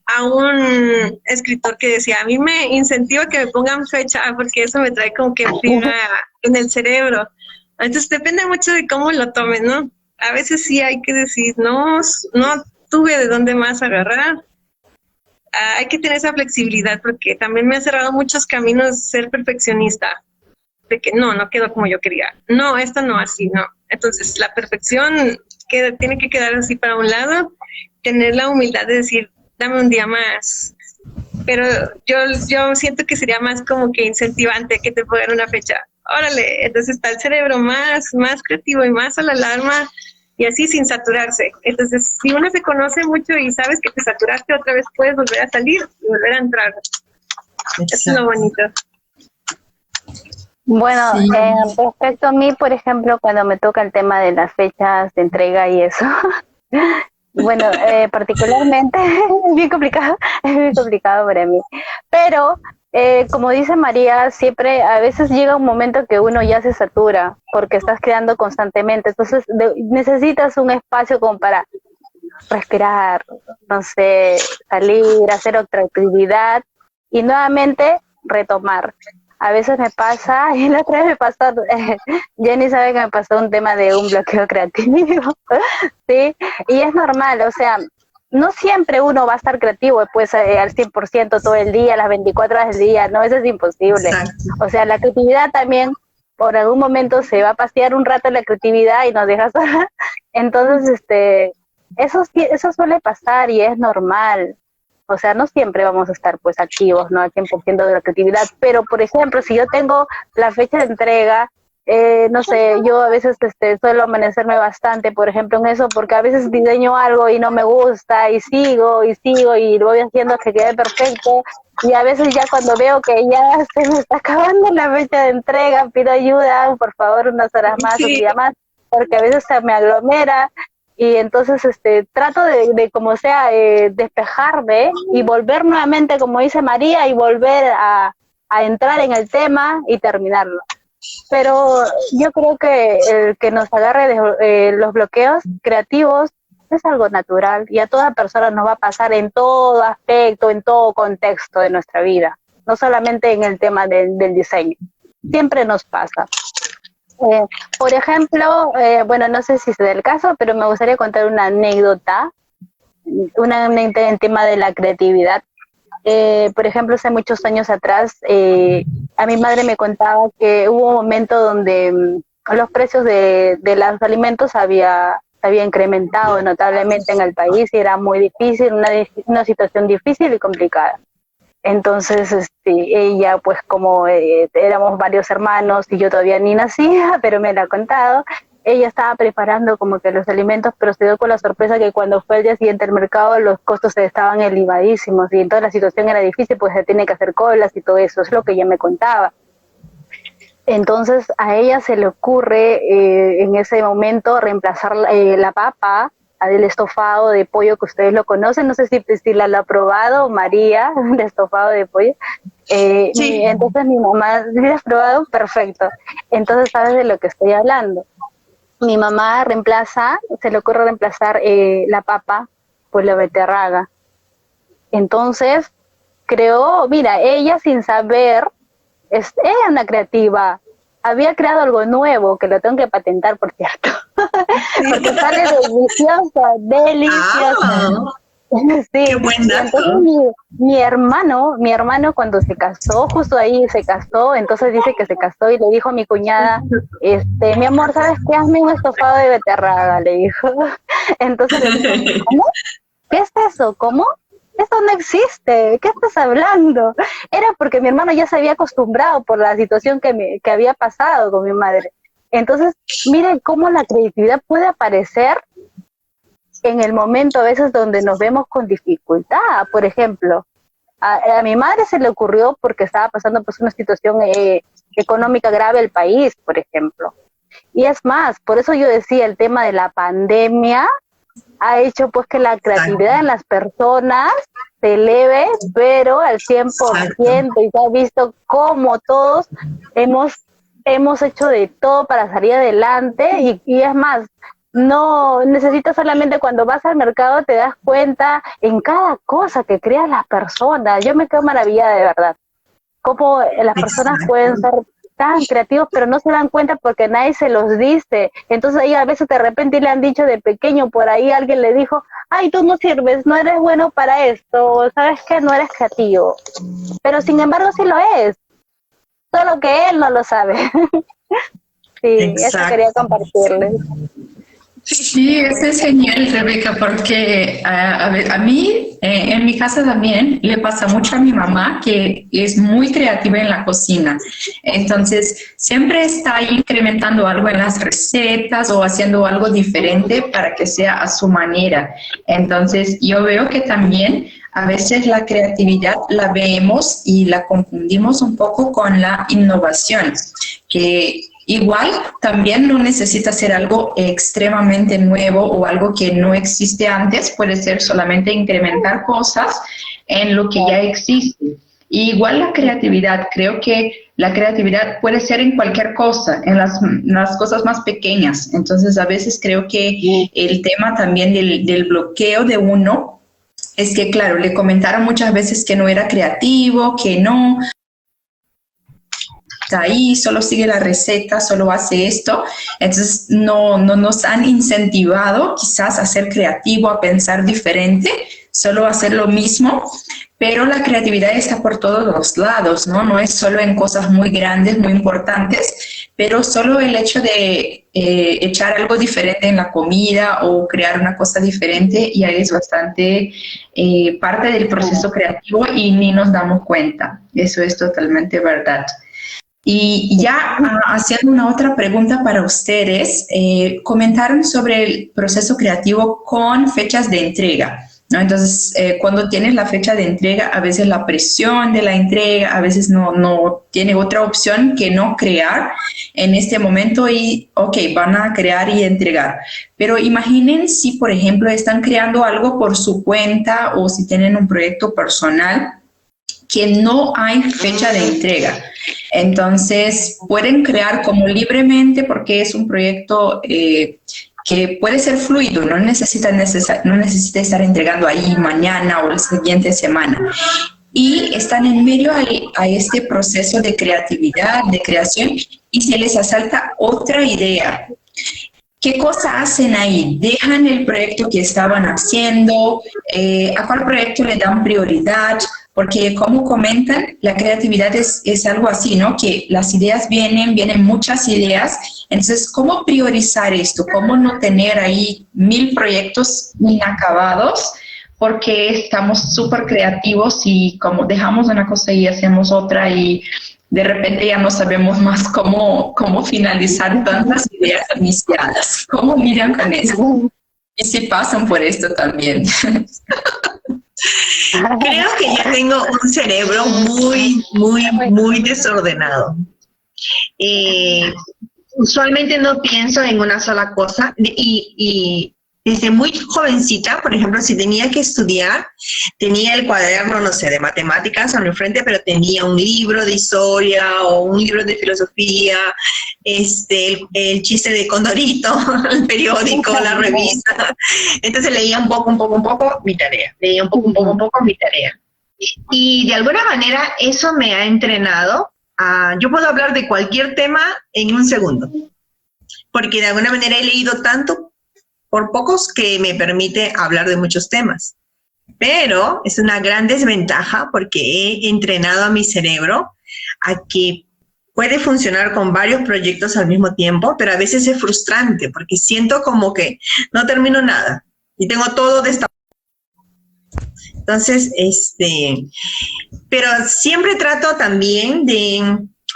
a un escritor que decía, a mí me incentiva que me pongan fecha porque eso me trae como que friega en el cerebro. Entonces depende mucho de cómo lo tomes, ¿no? A veces sí hay que decir, no tuve de dónde más agarrar. Hay que tener esa flexibilidad porque también me ha cerrado muchos caminos ser perfeccionista. De que no quedó como yo quería. No, esto no, así, no. Entonces la perfección tiene que quedar así para un lado, tener la humildad de decir, dame un día más. Pero yo siento que sería más como que incentivante que te pongan una fecha. Órale, entonces está el cerebro más creativo y más a la alarma y así sin saturarse. Entonces, si uno se conoce mucho y sabes que te saturaste, otra vez puedes volver a salir y volver a entrar. Exacto. Eso es lo bonito. Bueno, respecto a mí, por ejemplo, cuando me toca el tema de las fechas de entrega y eso, bueno, particularmente es bien complicado para mí. Pero, como dice María, siempre, a veces llega un momento que uno ya se satura porque estás creando constantemente. Entonces, necesitas un espacio como para respirar, no sé, salir, hacer otra actividad y nuevamente retomar. A veces me pasa, y la otra vez me pasó, Jenny sabe que me pasó un tema de un bloqueo creativo, ¿sí? Y es normal, o sea, no siempre uno va a estar creativo pues al 100% todo el día, las 24 horas del día, no, eso es imposible. Exacto. O sea, la creatividad también, por algún momento se va a pasear un rato la creatividad y nos deja sola. Entonces, eso suele pasar y es normal. O sea, no siempre vamos a estar pues activos, ¿no? Al 100% de la creatividad, pero por ejemplo, si yo tengo la fecha de entrega, no sé, yo a veces suelo amanecerme bastante, por ejemplo, en eso, porque a veces diseño algo y no me gusta, y sigo, y lo voy haciendo que quede perfecto, y a veces ya cuando veo que ya se me está acabando la fecha de entrega, pido ayuda, por favor, unas horas más, un día más, porque a veces se me aglomera, y entonces trato de como sea despejarme y volver nuevamente, como dice María, y volver a entrar en el tema y terminarlo. Pero yo creo que el que nos agarre de los bloqueos creativos es algo natural y a toda persona nos va a pasar en todo aspecto, en todo contexto de nuestra vida, no solamente en el tema del diseño, siempre nos pasa. Por ejemplo, bueno, no sé si es del caso, pero me gustaría contar una anécdota en tema de la creatividad. Por ejemplo, hace muchos años atrás, a mi madre me contaba que hubo un momento donde los precios de los alimentos había incrementado notablemente en el país y era muy difícil, una situación difícil y complicada. Entonces, ella, pues como éramos varios hermanos y yo todavía ni nacía, pero me la ha contado, ella estaba preparando como que los alimentos, pero se dio con la sorpresa que cuando fue el día siguiente al mercado los costos estaban elevadísimos y entonces la situación era difícil, pues se tiene que hacer colas y todo eso, es lo que ella me contaba. Entonces a ella se le ocurre en ese momento reemplazar la papa del estofado de pollo, que ustedes lo conocen. No sé si Priscila lo ha probado, María, el estofado de pollo. Sí. Entonces mi mamá, ¿sí lo has probado? Perfecto. Entonces sabes de lo que estoy hablando. Mi mamá se le ocurre reemplazar la papa por la beterraga. Entonces creó, mira, ella sin saber, era una creativa, había creado algo nuevo, que lo tengo que patentar, por cierto, porque sale deliciosa. Ah, Sí, qué buen y dato. entonces mi hermano cuando se casó, justo ahí se casó, entonces dice que se casó y le dijo a mi cuñada, mi amor, ¿sabes qué? Hazme un estofado de beterraga, le dijo. Entonces le dijo, ¿cómo? ¿Qué es eso? ¿Cómo? Eso no existe, ¿qué estás hablando? Era porque mi hermano ya se había acostumbrado por la situación que había pasado con mi madre. Entonces, miren cómo la creatividad puede aparecer en el momento a veces donde nos vemos con dificultad. Por ejemplo, a mi madre se le ocurrió porque estaba pasando pues una situación económica grave el país, por ejemplo. Y es más, por eso yo decía, el tema de la pandemia ha hecho pues que la creatividad en las personas se eleve, pero al 100%, y se ha visto cómo todos hemos hecho de todo para salir adelante, y es más, no necesitas solamente cuando vas al mercado te das cuenta en cada cosa que crean las personas. Yo me quedo maravillada de verdad, cómo las personas pueden ser tan creativos, pero no se dan cuenta porque nadie se los dice. Entonces ahí a veces de repente le han dicho de pequeño, por ahí alguien le dijo, ay, tú no sirves, no eres bueno para esto, sabes que no eres creativo. Pero sin embargo sí lo es, solo que él no lo sabe. Sí, eso quería compartirles. Sí, eso es genial, Rebeca, porque a mí, en mi casa también, le pasa mucho a mi mamá, que es muy creativa en la cocina. Entonces, siempre está ahí incrementando algo en las recetas o haciendo algo diferente para que sea a su manera. Entonces, yo veo que también a veces la creatividad la vemos y la confundimos un poco con la innovación, que igual también no necesita ser algo extremadamente nuevo o algo que no existe antes, puede ser solamente incrementar cosas en lo que ya existe. Y igual la creatividad, creo que la creatividad puede ser en cualquier cosa, en las cosas más pequeñas. Entonces a veces creo que el tema también del bloqueo de uno es que, claro, le comentaron muchas veces que no era creativo, que no, está ahí, solo sigue la receta, solo hace esto. Entonces no nos han incentivado quizás a ser creativo, a pensar diferente, solo a hacer lo mismo, pero la creatividad está por todos los lados, ¿no? No es solo en cosas muy grandes, muy importantes, pero solo el hecho de echar algo diferente en la comida o crear una cosa diferente ya es bastante parte del proceso creativo y ni nos damos cuenta. Eso es totalmente verdad. Y ya haciendo una otra pregunta para ustedes, comentaron sobre el proceso creativo con fechas de entrega, ¿no? Entonces, cuando tienes la fecha de entrega, a veces la presión de la entrega, a veces no tiene otra opción que no crear en este momento y, ok, van a crear y entregar. Pero imaginen si, por ejemplo, están creando algo por su cuenta o si tienen un proyecto personal que no hay fecha de entrega. Entonces, pueden crear como libremente porque es un proyecto que puede ser fluido, no necesita estar entregando ahí mañana o la siguiente semana. Y están en medio a este proceso de creatividad, de creación, y se les asalta otra idea. ¿Qué cosa hacen ahí? ¿Dejan el proyecto que estaban haciendo? ¿A cuál proyecto le dan prioridad? Porque como comentan, la creatividad es algo así, ¿no? Que las ideas vienen muchas ideas. Entonces, ¿cómo priorizar esto? ¿Cómo no tener ahí 1000 proyectos inacabados? Porque estamos súper creativos y como dejamos una cosa y hacemos otra y de repente ya no sabemos más cómo finalizar tantas ideas iniciadas. ¿Cómo miran con eso? Y si pasan por esto también. Creo que ya tengo un cerebro muy desordenado. Usualmente no pienso en una sola cosa y desde muy jovencita, por ejemplo, si tenía que estudiar, tenía el cuaderno, no sé, de matemáticas a mi frente, pero tenía un libro de historia o un libro de filosofía, el chiste de Condorito, el periódico, la revista. Entonces leía un poco, mi tarea. Leía un poco, mi tarea. Y de alguna manera eso me ha entrenado yo puedo hablar de cualquier tema en un segundo, porque de alguna manera he leído tanto por pocos que me permite hablar de muchos temas. Pero es una gran desventaja porque he entrenado a mi cerebro a que puede funcionar con varios proyectos al mismo tiempo, pero a veces es frustrante porque siento como que no termino nada y tengo todo destapado. Entonces, pero siempre trato también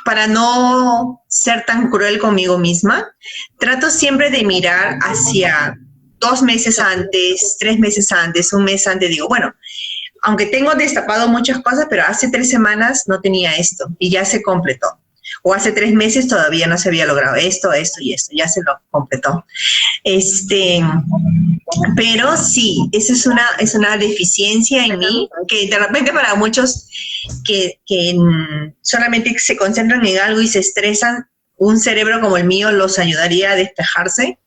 para no ser tan cruel conmigo misma, trato siempre de mirar hacia 2 meses antes, 3 meses antes, 1 mes antes. Digo, bueno, aunque tengo destapado muchas cosas, pero hace 3 semanas no tenía esto y ya se completó. O hace 3 meses todavía no se había logrado esto y esto, ya se lo completó. Pero sí, esa es una deficiencia en mí, que de repente para muchos que solamente se concentran en algo y se estresan, un cerebro como el mío los ayudaría a despejarse.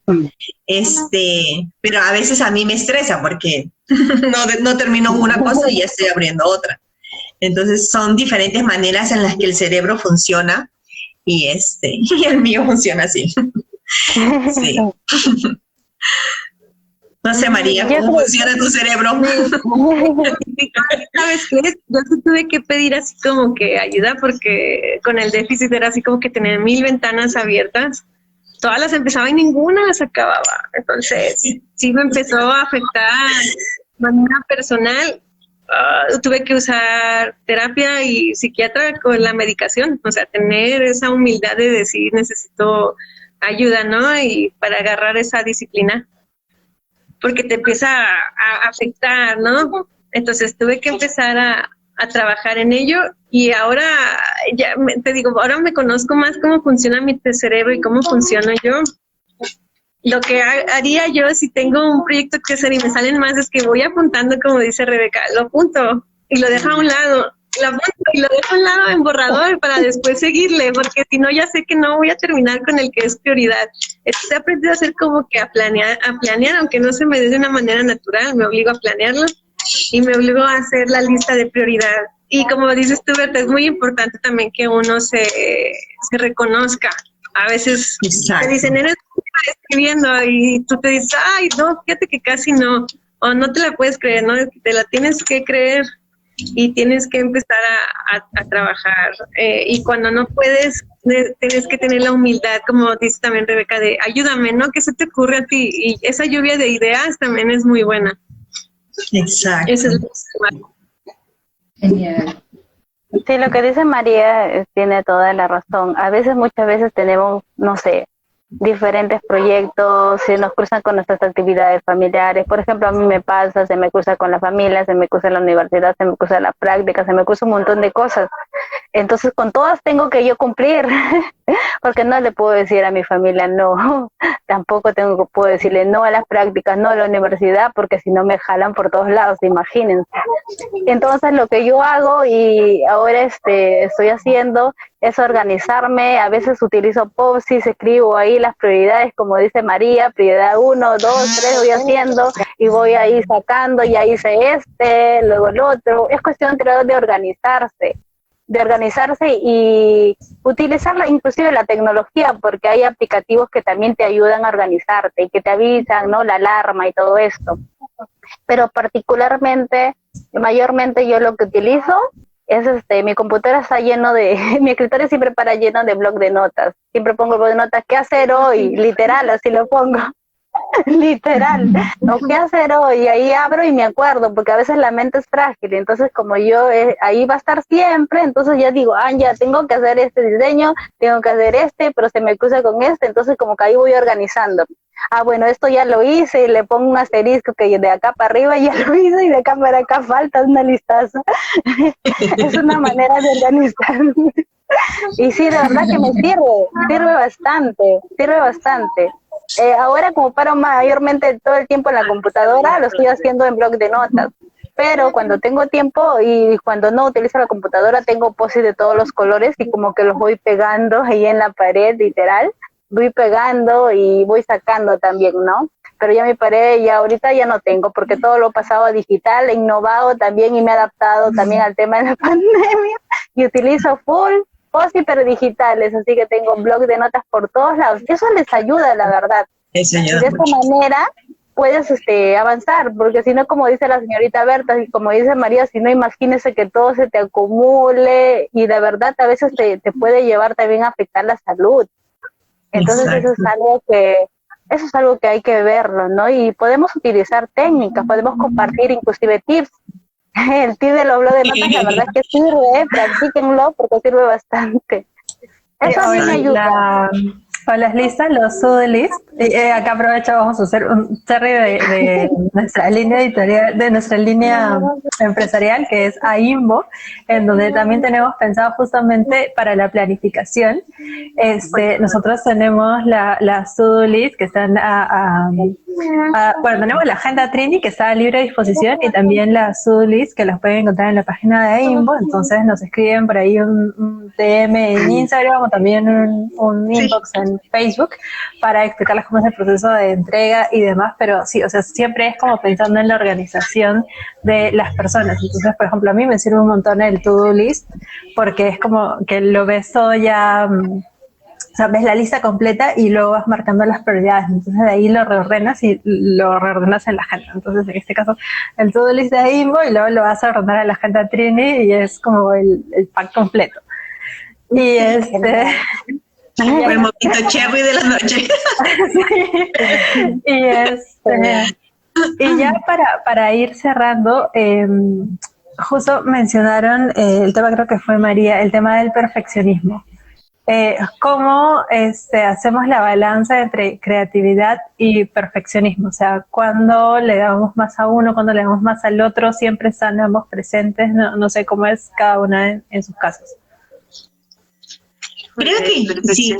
Pero a veces a mí me estresa porque no termino una cosa y ya estoy abriendo otra. Entonces son diferentes maneras en las que el cerebro funciona y el mío funciona así. Sí. No sé, María, ¿cómo funciona tu cerebro? ¿Sabes qué? Yo sí tuve que pedir así como que ayuda porque con el déficit era así como que tener 1000 ventanas abiertas. Todas las empezaba y ninguna las acababa. Entonces, sí me empezó a afectar de manera personal. Tuve que usar terapia y psiquiatra con la medicación. O sea, tener esa humildad de decir necesito ayuda, ¿no? Y para agarrar esa disciplina. Porque te empieza a afectar, ¿no? Entonces tuve que empezar a trabajar en ello y ahora, te digo, ahora me conozco más cómo funciona mi cerebro y cómo funciono yo. Lo que haría yo si tengo un proyecto que hacer y me salen más es que voy apuntando, como dice Rebeca, lo apunto y lo dejo a un lado. Lo apunto y lo dejo a un lado en borrador para después seguirle, porque si no ya sé que no voy a terminar con el que es prioridad. Entonces he aprendido a hacer como que a planear, aunque no se me dé de una manera natural, me obligo a planearlo y me obligo a hacer la lista de prioridad. Y como dices tú, Berta, es muy importante también que uno se reconozca. A veces te dicen, eres escribiendo y tú te dices, ay, no, fíjate que casi no, o no te la puedes creer, ¿no? Te la tienes que creer y tienes que empezar a trabajar. Y cuando no puedes, tienes que tener la humildad, como dice también Rebeca, de ayúdame, ¿no? ¿Qué se te ocurre a ti? Y esa lluvia de ideas también es muy buena. Exacto. Eso es lo Genial. Sí, lo que dice María tiene toda la razón. Muchas veces tenemos, no sé, diferentes proyectos, se nos cruzan con nuestras actividades familiares. Por ejemplo, a mí me pasa, se me cruza con la familia, se me cruza la universidad, se me cruza la práctica, se me cruza un montón de cosas. Entonces, con todas tengo que yo cumplir, porque no le puedo decir a mi familia no, tampoco puedo decirle no a las prácticas, no a la universidad, porque si no me jalan por todos lados, imagínense. Entonces, lo que yo hago y ahora estoy haciendo es organizarme. A veces utilizo Post-its, escribo ahí las prioridades, como dice María, prioridad 1, 2, 3 voy haciendo y voy ahí sacando, ya hice luego el otro. Es cuestión, creo, de organizarse y utilizar inclusive la tecnología, porque hay aplicativos que también te ayudan a organizarte y que te avisan, ¿no? La alarma y todo esto. Pero mayormente yo lo que utilizo es mi computadora está lleno mi escritorio siempre para lleno de blog de notas. Siempre pongo blog de notas, ¿qué hacer hoy? Literal, así lo pongo. Literal, ¿no? ¿Qué hacer hoy? Y ahí abro y me acuerdo, porque a veces la mente es frágil, entonces como yo ahí va a estar siempre, entonces ya digo, ya tengo que hacer este diseño, tengo que hacer pero se me cruza con entonces como que ahí voy organizando. Bueno, esto ya lo hice, y le pongo un asterisco que de acá para arriba ya lo hice y de acá para acá falta una listaza. Es una manera de organizarme. Y sí, de verdad que me sirve bastante. Ahora como paro mayormente todo el tiempo en la computadora, lo estoy haciendo en blog de notas. Pero cuando tengo tiempo y cuando no utilizo la computadora, tengo post de todos los colores y como que los voy pegando ahí en la pared, literal. Voy pegando y voy sacando también, ¿no? Pero ya mi pared ya ahorita ya no tengo porque todo lo he pasado a digital, he innovado también y me he adaptado también al tema de la pandemia y utilizo full post pero digitales, así que tengo blog de notas por todos lados. Eso les ayuda, la verdad. Eso Y ayuda de esta mucho. manera puedes avanzar, porque si no, como dice la señorita Berta y como dice María, si no, imagínese que todo se te acumule y de verdad a veces te puede llevar también a afectar la salud. Entonces Exacto. eso es algo que hay que verlo, ¿no? Y podemos utilizar técnicas, podemos compartir inclusive tips. El tip de los blogs de notas, la verdad es que sirve, practíquenlo porque sirve bastante. Eso a mí me ayuda. O las listas, los to-do list. Acá aprovecho, vamos a hacer un cherry de nuestra línea editorial, de nuestra línea empresarial, que es AIMBO, en donde también tenemos pensado justamente para la planificación. Nosotros tenemos las to-do list que están bueno, tenemos la agenda Trini que está a libre disposición y también las to-do list que las pueden encontrar en la página de AIMBO. Entonces nos escriben por ahí un DM en Instagram o también un inbox en Facebook para explicarles cómo es el proceso de entrega y demás, pero sí, o sea, siempre es como pensando en la organización de las personas. Entonces, por ejemplo, a mí me sirve un montón el to-do list porque es como que lo ves todo ya, o sea, ves la lista completa y luego vas marcando las prioridades. Entonces, de ahí lo reordenas y lo reordenas en la agenda. Entonces, en este caso, el to-do list de IMBO y luego lo vas a ordenar a la agenda Trini y es como el pack completo. Y Fue el momento cherry de la noche. Y ya para ir cerrando, justo mencionaron el tema, creo que fue María, el tema del perfeccionismo. ¿Cómo hacemos la balanza entre creatividad y perfeccionismo? O sea, ¿cuándo le damos más a uno, cuándo le damos más al otro? ¿Siempre están ambos presentes? No sé cómo es cada una en sus casos. Creo que sí.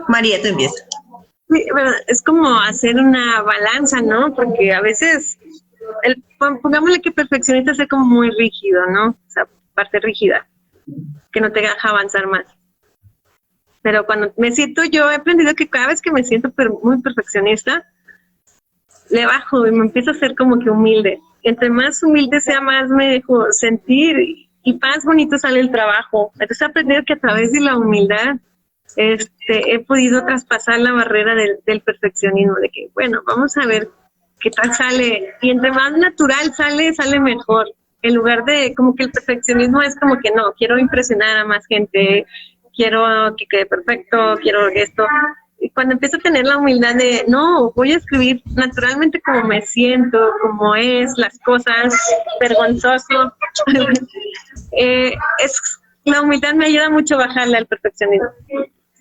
María, tú empiezas. Sí, bueno, es como hacer una balanza, ¿no? Porque a veces, pongámosle que perfeccionista es como muy rígido, ¿no? O sea, parte rígida, que no te deja avanzar más. Pero cuando me siento, yo he aprendido que cada vez que me siento muy perfeccionista, le bajo y me empiezo a ser como que humilde. Entre más humilde sea, más me dejo sentir y más bonito sale el trabajo. Entonces he aprendido que a través de la humildad he podido traspasar la barrera del perfeccionismo, de que, bueno, vamos a ver qué tal sale. Y entre más natural sale mejor. En lugar de, como que el perfeccionismo es como que no, quiero impresionar a más gente, quiero que quede perfecto, quiero esto. Y cuando empiezo a tener la humildad de, no, voy a escribir naturalmente como me siento, como es, las cosas, vergonzoso. La humildad me ayuda mucho a bajarle al perfeccionismo.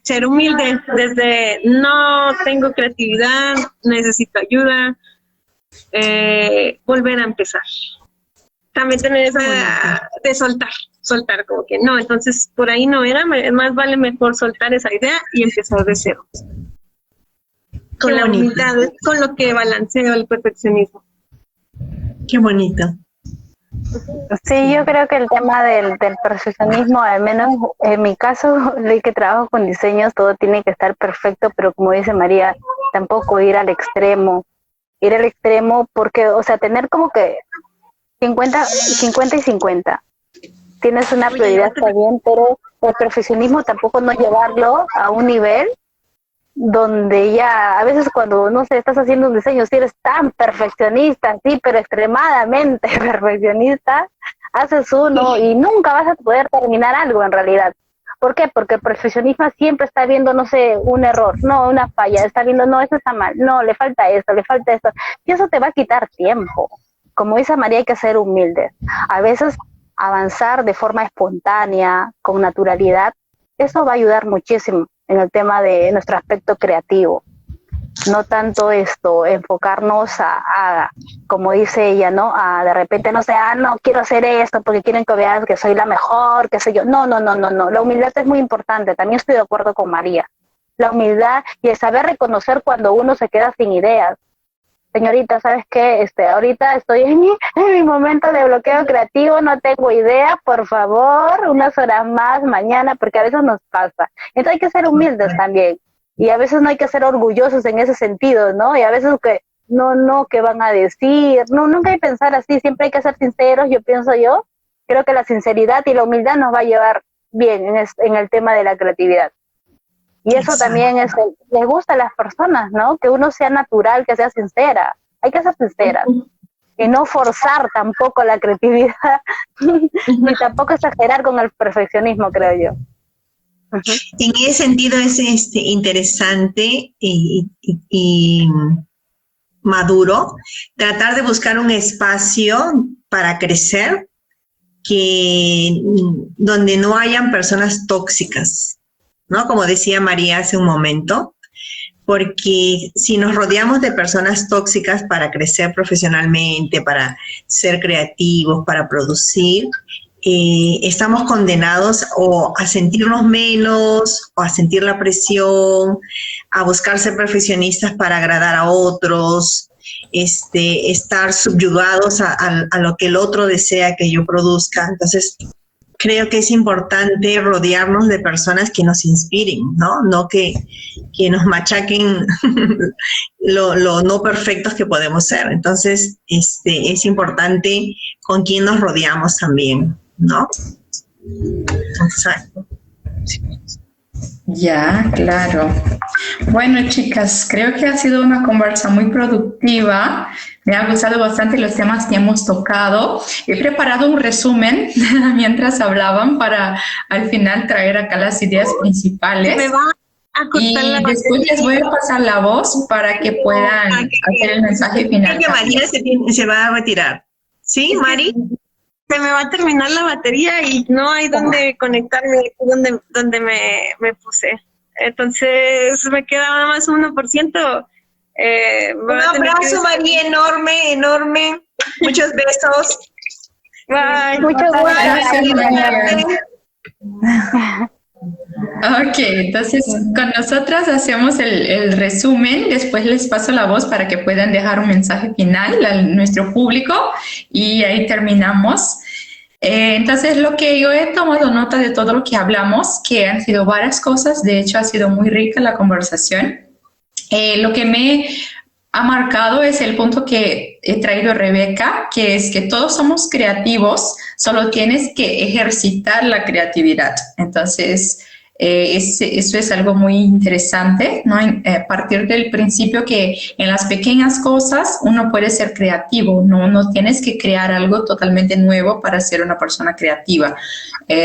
Ser humilde, desde no tengo creatividad, necesito ayuda, volver a empezar. También tener esa de soltar como que no, entonces por ahí no era, más vale mejor soltar esa idea y empezar de cero. Con la humildad, con lo que balanceo el perfeccionismo. Qué bonito. Sí, yo creo que el tema del perfeccionismo, al menos en mi caso, de que trabajo con diseños, todo tiene que estar perfecto, pero como dice María, tampoco ir al extremo porque, o sea, tener como que 50 y 50. Tienes una prioridad, está bien, pero el perfeccionismo tampoco no llevarlo a un nivel donde ya, a veces cuando, no sé, estás haciendo un diseño, si eres tan perfeccionista, sí, pero extremadamente perfeccionista, haces uno y nunca vas a poder terminar algo en realidad. ¿Por qué? Porque el perfeccionismo siempre está viendo, no sé, un error, no, una falla, está viendo, no, eso está mal, no, le falta esto, y eso te va a quitar tiempo. Como dice María, hay que ser humilde. A veces avanzar de forma espontánea, con naturalidad, eso va a ayudar muchísimo en el tema de nuestro aspecto creativo. No tanto enfocarnos a como dice ella, ¿no? A de repente, no sé, no quiero hacer esto porque quieren que veas que soy la mejor, qué sé yo. No. La humildad es muy importante. También estoy de acuerdo con María. la humildad y el saber reconocer cuando uno se queda sin ideas. Señorita, ¿sabes qué? Ahorita estoy en mi momento de bloqueo creativo, no tengo idea, por favor, unas horas más mañana, porque a veces nos pasa. Entonces hay que ser humildes también, y a veces no hay que ser orgullosos en ese sentido, ¿no? Y a veces que, no, ¿qué van a decir? No, nunca hay que pensar así, siempre hay que ser sinceros, creo que la sinceridad y la humildad nos va a llevar bien en el tema de la creatividad. Y eso también les gusta a las personas, ¿no? Que uno sea natural, que sea sincera. Hay que ser sincera. Y no forzar tampoco la creatividad, ni tampoco exagerar con el perfeccionismo, creo yo. En ese sentido es interesante y maduro tratar de buscar un espacio para crecer donde no hayan personas tóxicas, ¿no? Como decía María hace un momento, porque si nos rodeamos de personas tóxicas para crecer profesionalmente, para ser creativos, para producir, estamos condenados o a sentirnos menos, o a sentir la presión, a buscar ser profesionistas para agradar a otros, estar subyugados a lo que el otro desea que yo produzca. Entonces, creo que es importante rodearnos de personas que nos inspiren, ¿no? No que nos machaquen lo no perfectos que podemos ser. Entonces, es importante con quién nos rodeamos también, ¿no? Exacto. Ya, claro. Bueno, chicas, creo que ha sido una conversa muy productiva. Me ha gustado bastante los temas que hemos tocado. He preparado un resumen mientras hablaban para al final traer acá las ideas principales. Me va a cortar la después batería. les voy a pasar la voz para que puedan hacer el mensaje final. Creo que María se va a retirar. ¿Sí, Mari? Se me va a terminar la batería y no hay donde conectarme donde me puse. Entonces me queda nada más 1%. Un abrazo, María, enorme, enorme. Muchos besos. Bye. Muchas gracias. Ok, entonces con nosotras hacemos el resumen, después les paso la voz para que puedan dejar un mensaje final a nuestro público y ahí terminamos. Entonces lo que yo he tomado nota de todo lo que hablamos, que han sido varias cosas, de hecho ha sido muy rica la conversación. Lo que me ha marcado es el punto que he traído Rebeca, que es que todos somos creativos, solo tienes que ejercitar la creatividad. Entonces, eso es algo muy interesante, ¿no? A partir del principio que en las pequeñas cosas uno puede ser creativo, no tienes que crear algo totalmente nuevo para ser una persona creativa,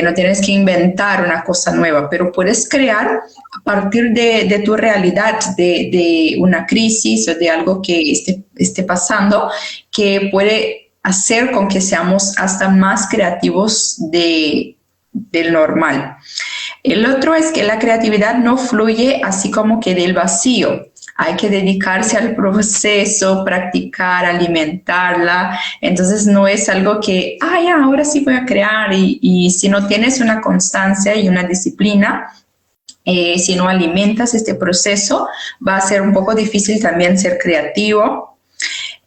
no tienes que inventar una cosa nueva, pero puedes crear a partir de tu realidad, de una crisis o de algo que esté pasando, que puede hacer con que seamos hasta más creativos del normal. El otro es que la creatividad no fluye así como que del vacío. Hay que dedicarse al proceso, practicar, alimentarla. Entonces no es algo que, ahora sí voy a crear. Y si no tienes una constancia y una disciplina, si no alimentas este proceso, va a ser un poco difícil también ser creativo.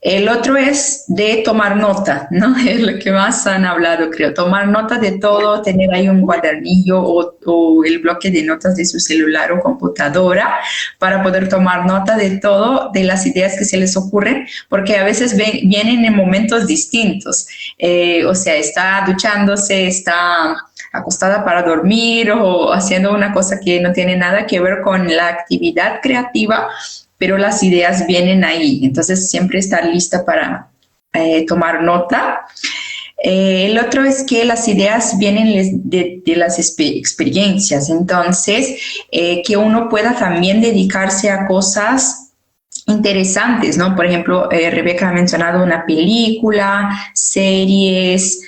El otro es de tomar nota, ¿no? Es lo que más han hablado, creo. Tomar nota de todo, tener ahí un cuadernillo o el bloque de notas de su celular o computadora para poder tomar nota de todo, de las ideas que se les ocurren, porque a veces vienen en momentos distintos. O sea, está duchándose, está acostada para dormir o haciendo una cosa que no tiene nada que ver con la actividad creativa, pero las ideas vienen ahí, entonces siempre estar lista para tomar nota. El otro es que las ideas vienen de las experiencias, entonces que uno pueda también dedicarse a cosas interesantes, ¿no? Por ejemplo, Rebeca ha mencionado una película, series,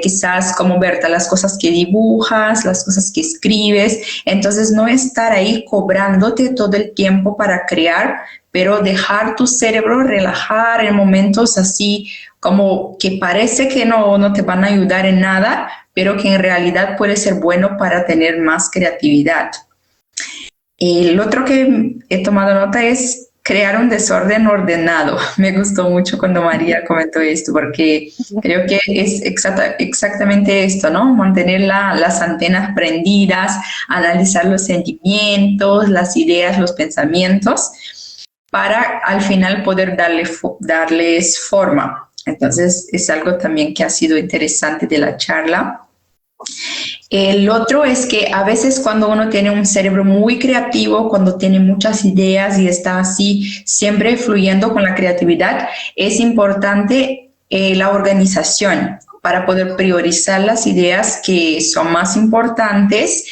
quizás como Berta, las cosas que dibujas, las cosas que escribes, entonces no estar ahí cobrándote todo el tiempo para crear, pero dejar tu cerebro relajar en momentos así como que parece que no te van a ayudar en nada, pero que en realidad puede ser bueno para tener más creatividad. El otro que he tomado nota es crear un desorden ordenado. Me gustó mucho cuando María comentó esto, porque creo que es exactamente esto, ¿no? Mantener las antenas prendidas, analizar los sentimientos, las ideas, los pensamientos, para al final poder darles forma. Entonces, es algo también que ha sido interesante de la charla. El otro es que a veces cuando uno tiene un cerebro muy creativo, cuando tiene muchas ideas y está así siempre fluyendo con la creatividad, es importante la organización para poder priorizar las ideas que son más importantes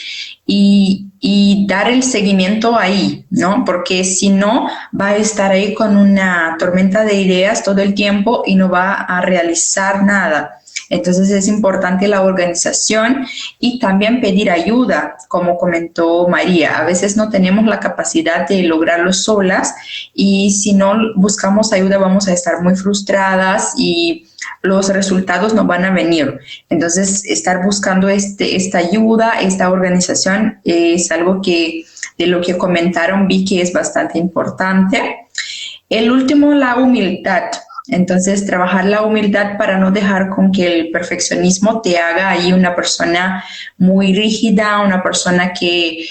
y dar el seguimiento ahí, ¿no? Porque si no, va a estar ahí con una tormenta de ideas todo el tiempo y no va a realizar nada. Entonces es importante la organización y también pedir ayuda, como comentó María. A veces no tenemos la capacidad de lograrlo solas y si no buscamos ayuda vamos a estar muy frustradas y los resultados no van a venir. Entonces estar buscando esta ayuda, esta organización es algo que de lo que comentaron vi que es bastante importante. El último, la humildad. Entonces, trabajar la humildad para no dejar con que el perfeccionismo te haga ahí una persona muy rígida, una persona que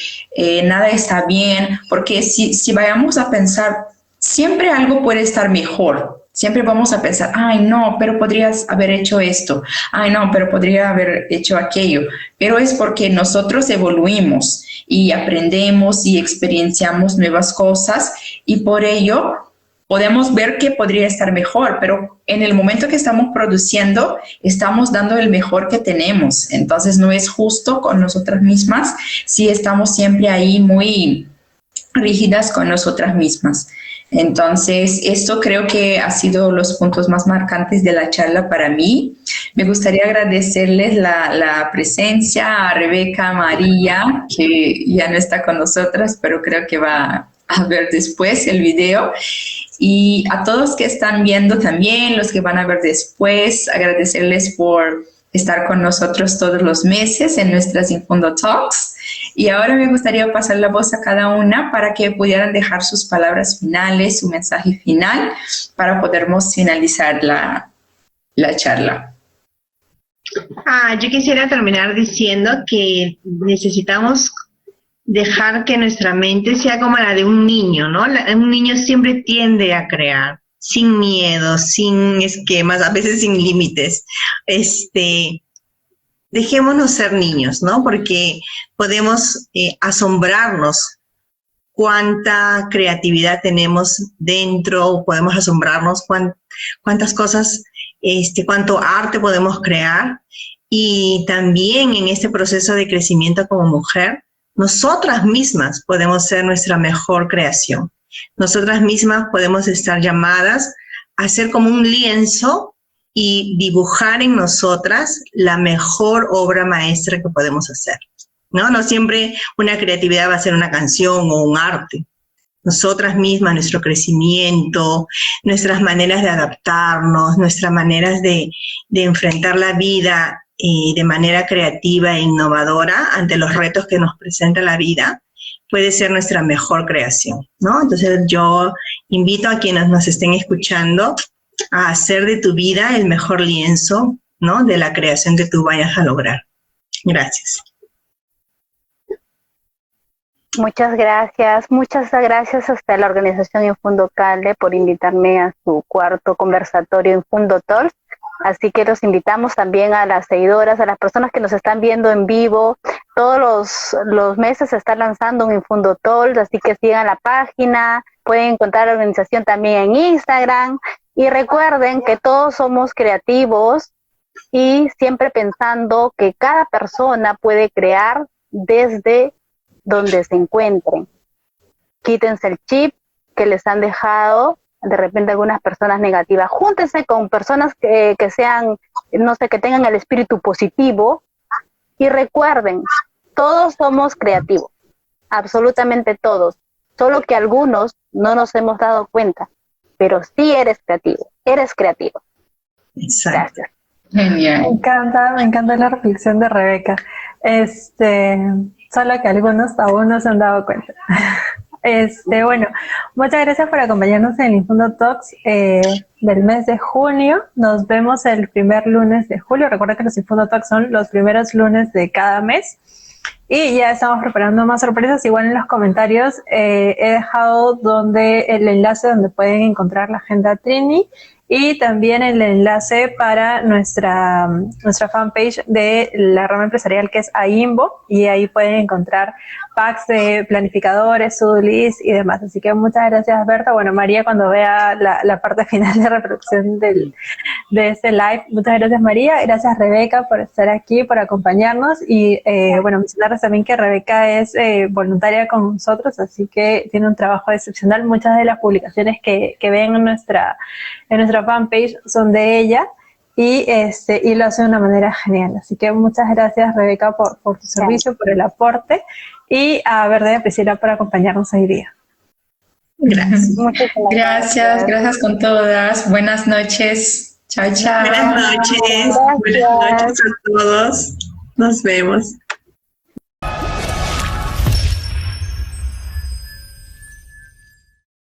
nada está bien, porque si vayamos a pensar, siempre algo puede estar mejor. Siempre vamos a pensar, ay, no, pero podrías haber hecho esto. Ay, no, pero podría haber hecho aquello. Pero es porque nosotros evoluimos y aprendemos y experienciamos nuevas cosas y por ello podemos ver que podría estar mejor, pero en el momento que estamos produciendo, estamos dando el mejor que tenemos. Entonces, no es justo con nosotras mismas si estamos siempre ahí muy rígidas con nosotras mismas. Entonces, esto creo que ha sido los puntos más marcantes de la charla para mí. Me gustaría agradecerles la presencia a Rebeca, María, que ya no está con nosotras, pero creo que va a ver después el video. Y a todos que están viendo también, los que van a ver después, agradecerles por estar con nosotros todos los meses en nuestras Infundo Talks. Y ahora me gustaría pasar la voz a cada una para que pudieran dejar sus palabras finales, su mensaje final, para podermos finalizar la charla. Yo quisiera terminar diciendo que necesitamos dejar que nuestra mente sea como la de un niño, ¿no? Un niño siempre tiende a crear, sin miedo, sin esquemas, a veces sin límites. Dejémonos ser niños, ¿no? Porque podemos asombrarnos cuánta creatividad tenemos dentro, podemos asombrarnos cuántas cosas, cuánto arte podemos crear. Y también en este proceso de crecimiento como mujer, nosotras mismas podemos ser nuestra mejor creación. Nosotras mismas podemos estar llamadas a ser como un lienzo y dibujar en nosotras la mejor obra maestra que podemos hacer, ¿no? No siempre una creatividad va a ser una canción o un arte. Nosotras mismas, nuestro crecimiento, nuestras maneras de adaptarnos, nuestras maneras de enfrentar la vida de manera creativa e innovadora ante los retos que nos presenta la vida, puede ser nuestra mejor creación, ¿no? Entonces yo invito a quienes nos estén escuchando a hacer de tu vida el mejor lienzo, ¿no? De la creación que tú vayas a lograr. Gracias. Muchas gracias hasta la organización Infundo Calde por invitarme a su cuarto conversatorio Infundo Talks. Así que los invitamos también a las seguidoras, a las personas que nos están viendo en vivo. Todos los meses se está lanzando un Infundo Talks, así que sigan la página, pueden encontrar la organización también en Instagram. Y recuerden que todos somos creativos y siempre pensando que cada persona puede crear desde donde se encuentren. Quítense el chip que les han dejado de repente algunas personas negativas. Júntense con personas que sean, no sé, que tengan el espíritu positivo y recuerden, todos somos creativos, absolutamente todos, solo que algunos no nos hemos dado cuenta, pero sí eres creativo. Exacto. Gracias. Genial. Me encanta la reflexión de Rebeca. solo que algunos aún no se han dado cuenta. Bueno, muchas gracias por acompañarnos en el Infundo Talks del mes de junio. Nos vemos el primer lunes de julio. Recuerda que los Infundo Talks son los primeros lunes de cada mes. Y ya estamos preparando más sorpresas. Igual en los comentarios he dejado el enlace donde pueden encontrar la agenda Trini y también el enlace para nuestra fanpage de la rama empresarial, que es AIMBO, y ahí pueden encontrar packs de planificadores, to-do-list y demás. Así que muchas gracias, Berta. Bueno, María, cuando vea la parte final de reproducción de este live, muchas gracias, María. Gracias, Rebeca, por estar aquí, por acompañarnos. Y bueno, mencionarles también que Rebeca es voluntaria con nosotros, así que tiene un trabajo excepcional. Muchas de las publicaciones que ven en nuestra fanpage son de ella. Y lo hace de una manera genial. Así que muchas gracias, Rebeca, por tu servicio, por el aporte, y a Verda y a Priscila por acompañarnos hoy día. Gracias con todas. Buenas noches. Chao, chao. Buenas noches a todos. Nos vemos.